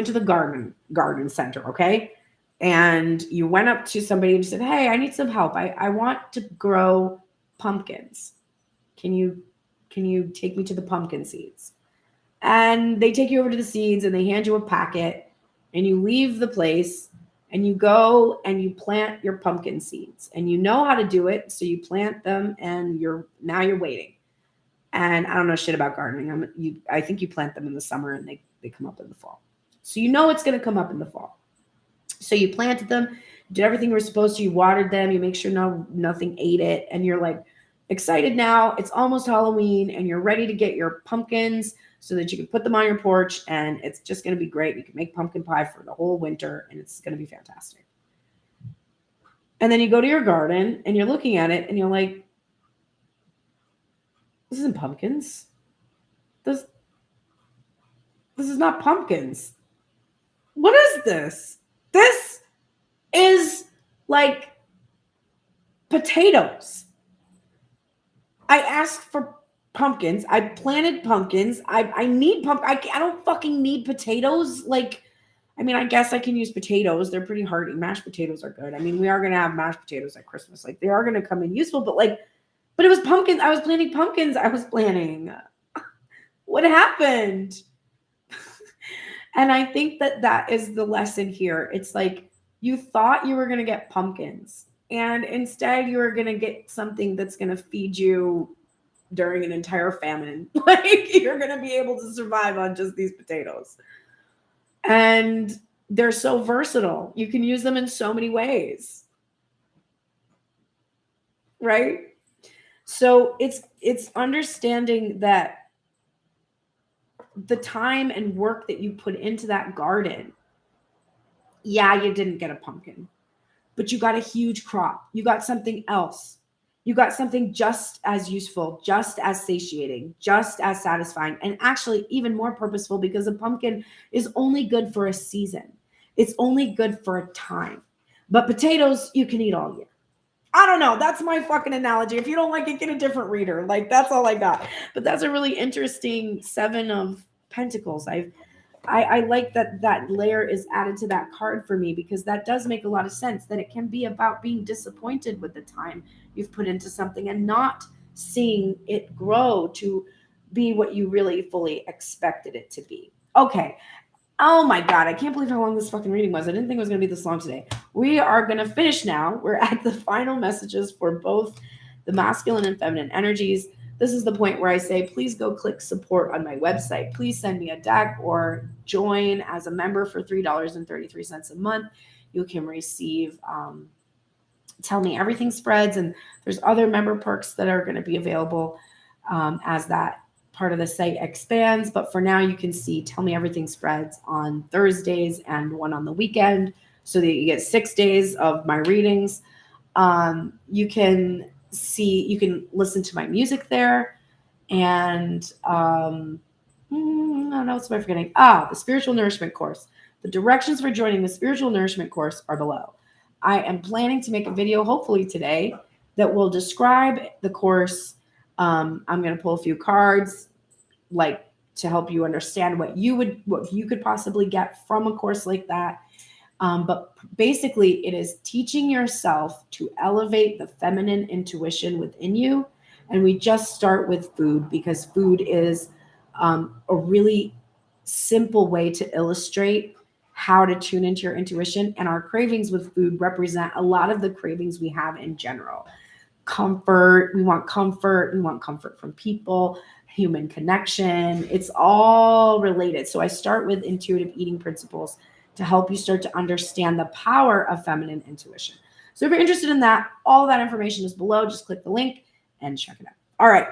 to the garden center, okay? And you went up to somebody and said, hey, I need some help. I want to grow pumpkins. Can you take me to the pumpkin seeds? And they take you over to the seeds and they hand you a packet and you leave the place and you go and you plant your pumpkin seeds and you know how to do it. So you plant them and you're waiting. And I don't know shit about gardening. I think you plant them in the summer and they come up in the fall. So you know it's going to come up in the fall. So you planted them, did everything you were supposed to. You watered them. You make sure nothing ate it. And you're like excited now. It's almost Halloween and you're ready to get your pumpkins so that you can put them on your porch and it's just going to be great. You can make pumpkin pie for the whole winter and it's going to be fantastic. And then you go to your garden and you're looking at it and you're like, this isn't pumpkins. This is not pumpkins. What is this? This is like potatoes. I asked for pumpkins. I planted pumpkins. I need pumpkin. I don't fucking need potatoes. Like, I mean, I guess I can use potatoes. They're pretty hearty. Mashed potatoes are good. I mean, we are going to have mashed potatoes at Christmas. Like, they are going to come in useful, but it was pumpkins. I was planting pumpkins. What happened? And I think that is the lesson here. It's like you thought you were going to get pumpkins and instead you were going to get something that's going to feed you during an entire famine. Like you're going to be able to survive on just these potatoes. And they're so versatile. You can use them in so many ways. Right? So it's understanding that the time and work that you put into that garden, yeah, you didn't get a pumpkin, but you got a huge crop. You got something else. You got something just as useful, just as satiating, just as satisfying, and actually even more purposeful because a pumpkin is only good for a season. It's only good for a time. But potatoes, you can eat all year. I don't know. That's my fucking analogy. If you don't like it, get a different reader. Like, that's all I got. But that's a really interesting Seven of Pentacles. I like that layer is added to that card for me, because that does make a lot of sense, that it can be about being disappointed with the time you've put into something and not seeing it grow to be what you really fully expected it to be. Okay. Oh my God, I can't believe how long this fucking reading was. I didn't think it was going to be this long today. We are going to finish now. We're at the final messages for both the masculine and feminine energies. This is the point where I say, please go click support on my website. Please send me a deck or join as a member for $3.33 a month. You can receive Tell Me Everything spreads, and there's other member perks that are going to be available as that part of the site expands. But for now, you can see Tell Me Everything spreads on Thursdays and one on the weekend, so that you get 6 days of my readings. You can listen to my music there, and what else am I forgetting? The spiritual nourishment course. The directions for joining the spiritual nourishment course are below. I am planning to make a video, hopefully today, that will describe the course. I'm going to pull a few cards, like, to help you understand what you could possibly get from a course like that. But basically, it is teaching yourself to elevate the feminine intuition within you. And we just start with food, because food is a really simple way to illustrate how to tune into your intuition. And our cravings with food represent a lot of the cravings we have in general. Comfort, we want comfort from people, human connection. It's all related. So I start with intuitive eating principles to help you start to understand the power of feminine intuition. So if you're interested in that, all that information is below. Just click the link and check it out. All right.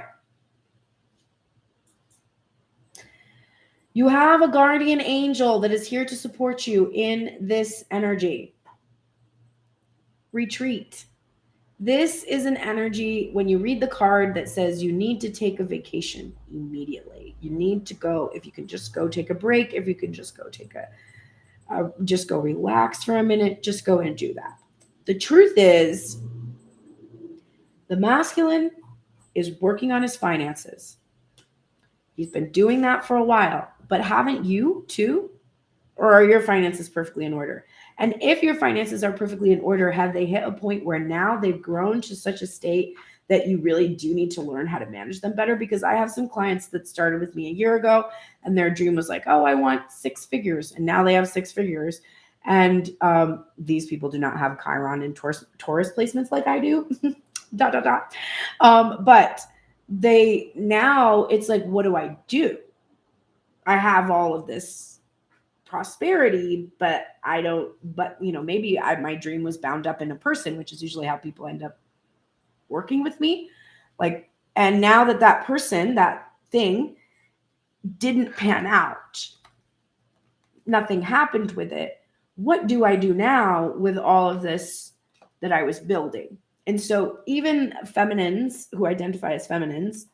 You have a guardian angel that is here to support you in this energy. Retreat. This is an energy, when you read the card, that says you need to take a vacation immediately. You need to go, if you can just go take a break, if you can just go take just go relax for a minute, just go and do that. The truth is, the masculine is working on his finances. He's been doing that for a while, but haven't you too? Or are your finances perfectly in order? And if your finances are perfectly in order, have they hit a point where now they've grown to such a state that you really do need to learn how to manage them better? Because I have some clients that started with me a year ago, and their dream was like, oh, I want 6 figures. And now they have 6 figures. And these people do not have Chiron and Taurus placements like I do. But now it's like, what do I do? I have all of this prosperity, but maybe my dream was bound up in a person, which is usually how people end up working with me. And now that person, that thing didn't pan out, nothing happened with it. What do I do now with all of this that I was building? And so even feminines who identify as feminines,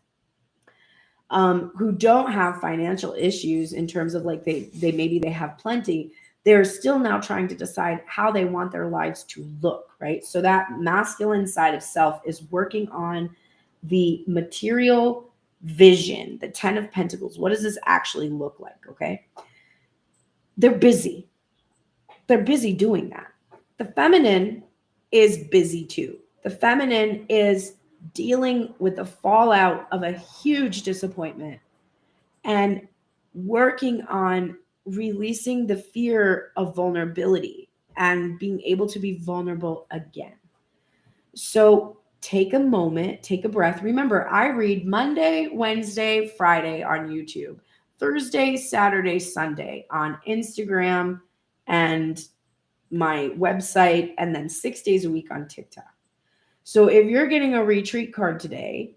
who don't have financial issues in terms of they have plenty, they're still now trying to decide how they want their lives to look, right? So that masculine side of self is working on the material vision, the 10 of Pentacles. What does this actually look like? Okay. They're busy. They're busy doing that. The feminine is busy too. The feminine is dealing with the fallout of a huge disappointment and working on releasing the fear of vulnerability and being able to be vulnerable again. So take a moment, take a breath. Remember, I read Monday, Wednesday, Friday on YouTube, Thursday, Saturday, Sunday on Instagram and my website, and then 6 days a week on TikTok. So if you're getting a retreat card today,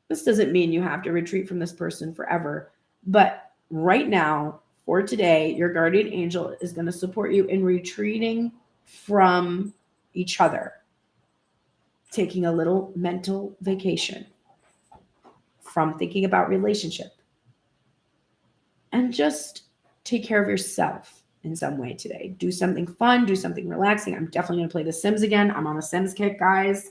this doesn't mean you have to retreat from this person forever. But right now, for today, your guardian angel is going to support you in retreating from each other, taking a little mental vacation from thinking about relationship, and just take care of yourself in some way today. Do something fun, do something relaxing. I'm definitely going to play The Sims again. I'm on a Sims kick, guys.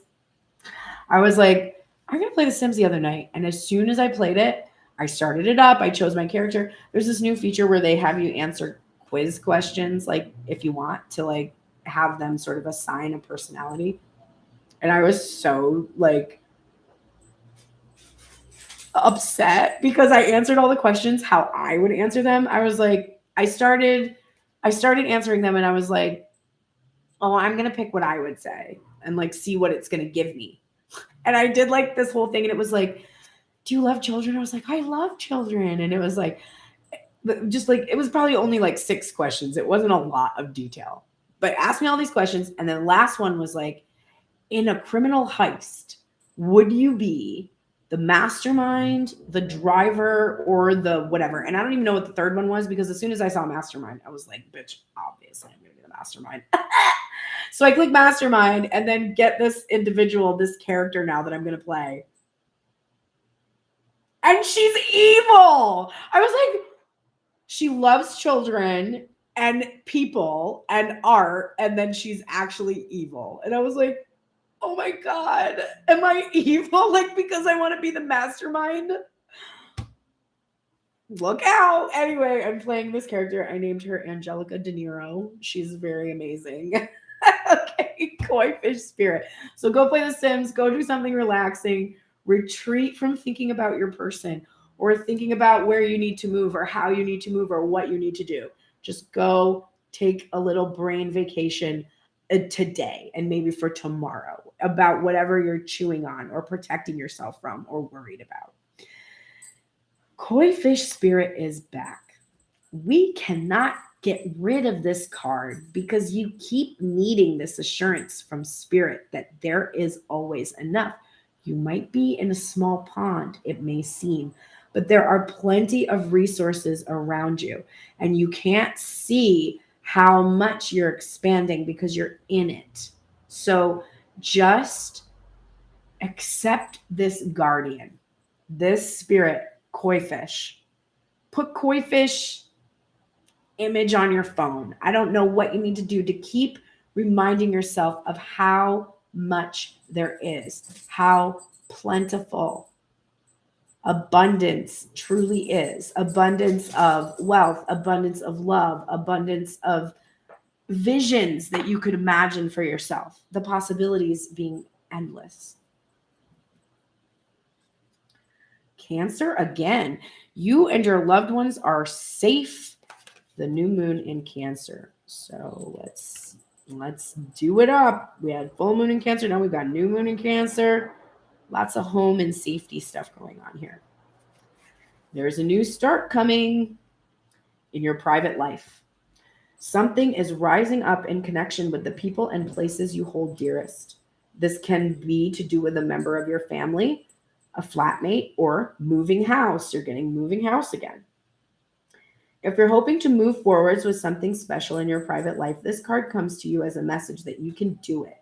I was like, I'm going to play The Sims the other night. And as soon as I played it, I started it up. I chose my character. There's this new feature where they have you answer quiz questions, like if you want to like have them sort of assign a personality. And I was so like upset because I answered all the questions how I would answer them. I was like, I started answering them and I was like, oh, I'm going to pick what I would say and like see what it's going to give me. And I did like this whole thing and it was like, do you love children? I was like, I love children. And it was like, just like, it was probably only like 6 questions. It wasn't a lot of detail, but asked me all these questions. And then the last one was like, in a criminal heist, would you be the mastermind, the driver, or the whatever? And I don't even know what the third one was because as soon as I saw mastermind, I was like, bitch, obviously I'm going to be the mastermind. So I click mastermind and then get this individual, this character now that I'm going to play. And she's evil. I was like, she loves children and people and art, and then she's actually evil. And I was like, oh my God, am I evil? Like, because I want to be the mastermind? Look out. Anyway, I'm playing this character. I named her Angelica De Niro. She's very amazing. Okay, koi fish spirit. So go play The Sims. Go do something relaxing. Retreat from thinking about your person or thinking about where you need to move or how you need to move or what you need to do. Just go take a little brain vacation today and maybe for tomorrow about whatever you're chewing on or protecting yourself from or worried about. Koi fish spirit is back. We cannot get rid of this card because you keep needing this assurance from spirit that there is always enough. You might be in a small pond, it may seem, but there are plenty of resources around you and you can't see how much you're expanding because you're in it. So just accept this guardian, this spirit, koi fish. Put koi fish image on your phone. I don't know what you need to do to keep reminding yourself of how much there is, how plentiful abundance truly is. Abundance of wealth, abundance of love, abundance of visions that you could imagine for yourself. The possibilities being endless. Cancer, again, you and your loved ones are safe. The new moon in Cancer. So let's do it up. We had full moon in Cancer. Now we've got new moon in Cancer. Lots of home and safety stuff going on here. There's a new start coming in your private life. Something is rising up in connection with the people and places you hold dearest. This can be to do with a member of your family, a flatmate, or moving house. You're getting moving house again. If you're hoping to move forwards with something special in your private life, this card comes to you as a message that you can do it.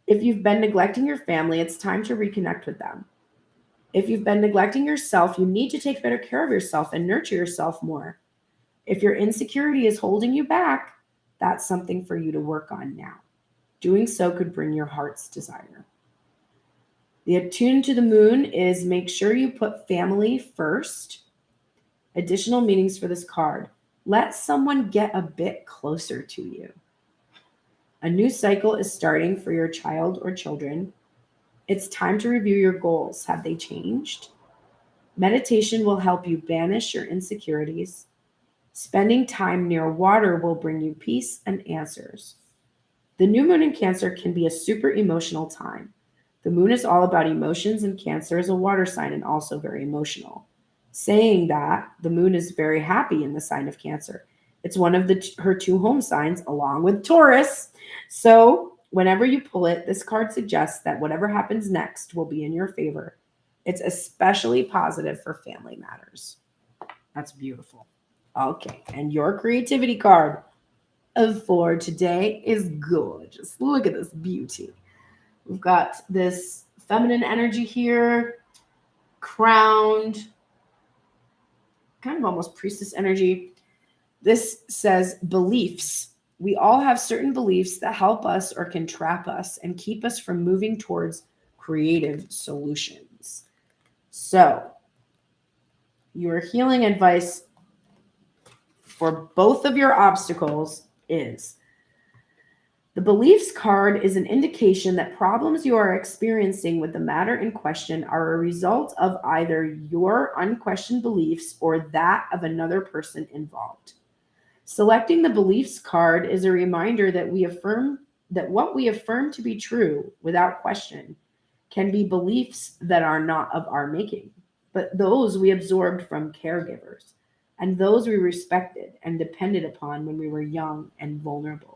If you've been neglecting your family, it's time to reconnect with them. If you've been neglecting yourself, you need to take better care of yourself and nurture yourself more. If your insecurity is holding you back, that's something for you to work on now. Doing so could bring your heart's desire. The attune to the moon is make sure you put family first. Additional meanings for this card. Let someone get a bit closer to you. A new cycle is starting for your child or children. It's time to review your goals. Have they changed? Meditation will help you banish your insecurities. Spending time near water will bring you peace and answers. The new moon in Cancer can be a super emotional time. The moon is all about emotions, and Cancer is a water sign and also very emotional. Saying that, the moon is very happy in the sign of Cancer. It's one of her 2 home signs along with Taurus. So whenever you pull it, this card suggests that whatever happens next will be in your favor. It's especially positive for family matters. That's beautiful. Okay, and your creativity card for today is gorgeous. Look at this beauty. We've got this feminine energy here, crowned, kind of almost priestess energy. This says beliefs. We all have certain beliefs that help us or can trap us and keep us from moving towards creative solutions. So your healing advice for both of your obstacles is the beliefs card is an indication that problems you are experiencing with the matter in question are a result of either your unquestioned beliefs or that of another person involved. Selecting the beliefs card is a reminder that what we affirm to be true without question can be beliefs that are not of our making, but those we absorbed from caregivers and those we respected and depended upon when we were young and vulnerable.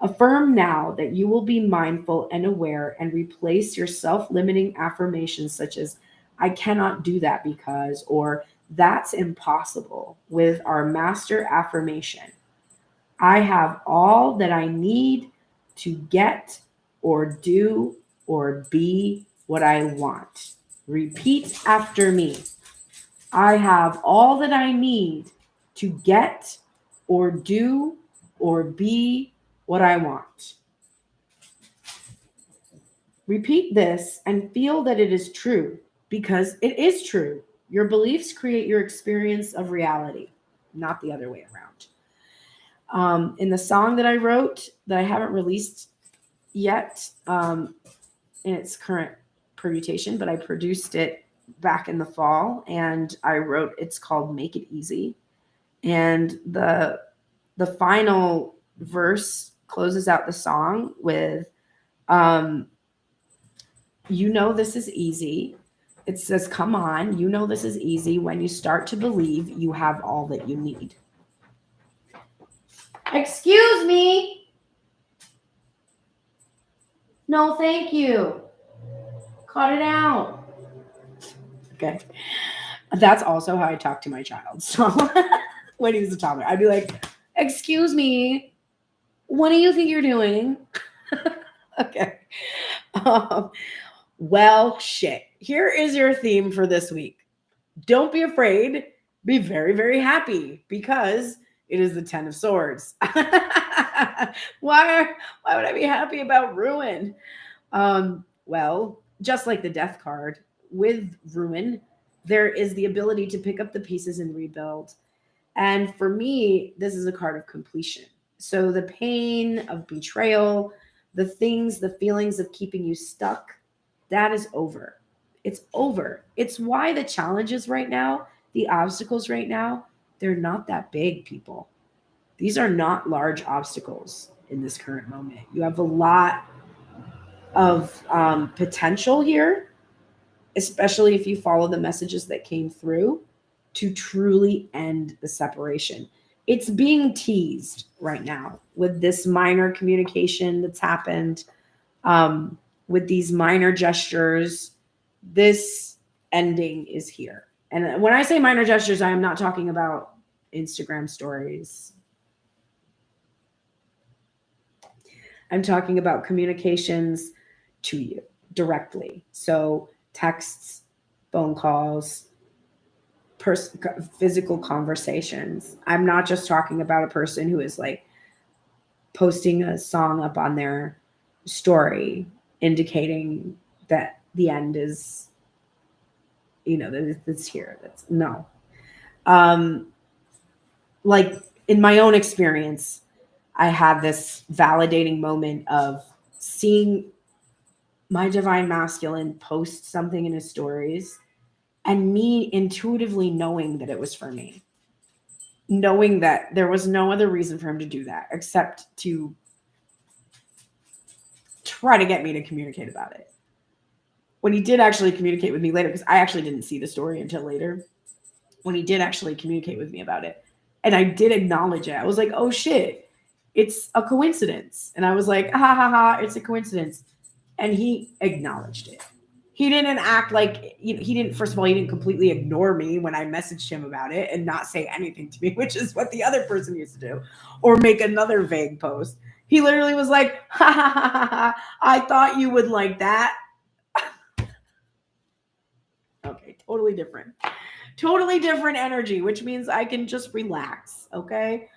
Affirm now that you will be mindful and aware and replace your self-limiting affirmations such as, I cannot do that because, or that's impossible, with our master affirmation. I have all that I need to get or do or be what I want. Repeat after me. I have all that I need to get or do or be what I want. Repeat this and feel that it is true, because it is true. Your beliefs create your experience of reality, not the other way around. In the song that I wrote that I haven't released yet in its current permutation, but I produced it back in the fall, and I wrote, it's called Make It Easy. And the final verse closes out the song with, you know this is easy. It says, come on, you know this is easy when you start to believe you have all that you need. Excuse me. No, thank you. Cut it out. Okay. That's also how I talk to my child. So when he was a toddler, I'd be like, excuse me, what do you think you're doing? Okay. Well, shit. Here is your theme for this week. Don't be afraid. Be very, very happy, because it is the 10 of Swords. Why would I be happy about ruin? Well, just like the Death card, with ruin, there is the ability to pick up the pieces and rebuild. And for me, this is a card of completion. So the pain of betrayal, the feelings of keeping you stuck, that is over. It's over. It's why the challenges right now, the obstacles right now, they're not that big, people. These are not large obstacles in this current moment. You have a lot of potential here, especially if you follow the messages that came through, to truly end the separation. It's being teased right now with this minor communication that's happened, with these minor gestures. This ending is here. And when I say minor gestures, I am not talking about Instagram stories. I'm talking about communications to you directly. So texts, phone calls, physical conversations. I'm not just talking about a person who is like posting a song up on their story indicating that the end is, that it's here. That's no. Like in my own experience, I had this validating moment of seeing my divine masculine post something in his stories and me intuitively knowing that it was for me, knowing that there was no other reason for him to do that except to try to get me to communicate about it. When he did actually communicate with me later, because I actually didn't see the story until later, when he did actually communicate with me about it, and I did acknowledge it, I was like, oh shit, it's a coincidence. And I was like, ha ha ha, it's a coincidence. And he acknowledged it. He didn't act like, he didn't, first of all, he didn't completely ignore me when I messaged him about it and not say anything to me, which is what the other person used to do, or make another vague post. He literally was like, ha ha ha ha ha, I thought you would like that. Okay, totally different energy, which means I can just relax, okay?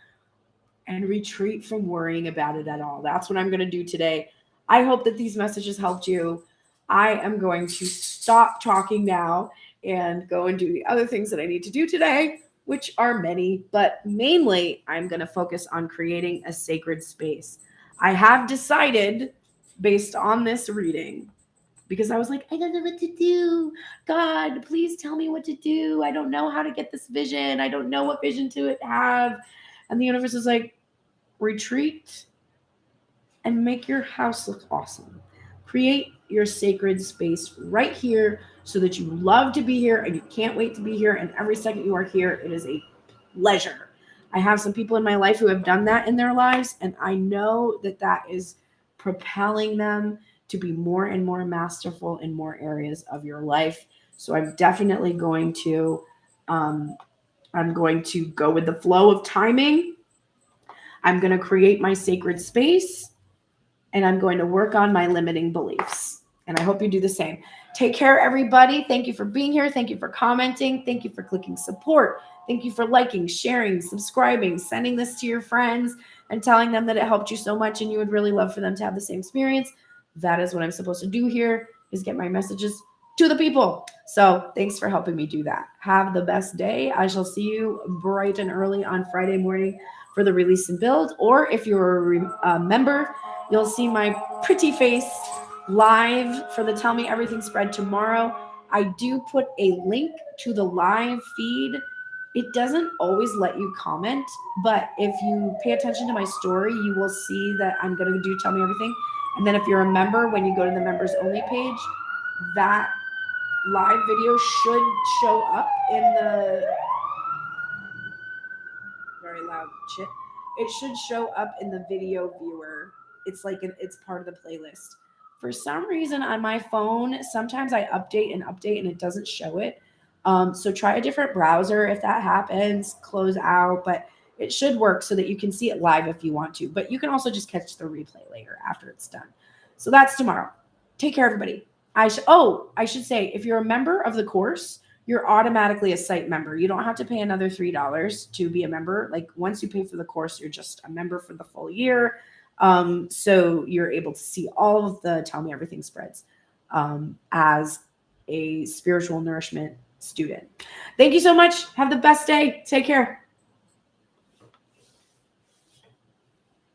And retreat from worrying about it at all. That's what I'm going to do today. I hope that these messages helped you. I am going to stop talking now and go and do the other things that I need to do today, which are many, but mainly I'm going to focus on creating a sacred space. I have decided, based on this reading, because I was like, I don't know what to do. God, please tell me what to do. I don't know how to get this vision. I don't know what vision to have. And the universe is like, retreat and make your house look awesome. Create your sacred space right here so that you love to be here and you can't wait to be here. And every second you are here, it is a pleasure. I have some people in my life who have done that in their lives, and I know that that is propelling them to be more and more masterful in more areas of your life. So I'm definitely going to go with the flow of timing. I'm going to create my sacred space, and I'm going to work on my limiting beliefs. And I hope you do the same. Take care, everybody. Thank you for being here. Thank you for commenting. Thank you for clicking support. Thank you for liking, sharing, subscribing, sending this to your friends, and telling them that it helped you so much and you would really love for them to have the same experience. That is what I'm supposed to do here, is get my messages to the people. So thanks for helping me do that. Have the best day. I shall see you bright and early on Friday morning for the release and build. Or if you're a member, you'll see my pretty face live for the Tell Me Everything spread tomorrow. I do put a link to the live feed. It doesn't always let you comment, but if you pay attention to my story, you will see that I'm going to do Tell Me Everything. And then if you're a member, when you go to the members only page, that live video should show up in the very loud shit. It should show up in the video viewer. It's like it's part of the playlist. For some reason on my phone, sometimes I update and it doesn't show it. So try a different browser if that happens, close out, but it should work so that you can see it live if you want to. But you can also just catch the replay later after it's done. So that's tomorrow. Take care, everybody. I should say, if you're a member of the course, you're automatically a site member. You don't have to pay another $3 to be a member. Like once you pay for the course, you're just a member for the full year. So you're able to see all of the Tell Me Everything spreads as a spiritual nourishment student. Thank you so much. Have the best day. Take care.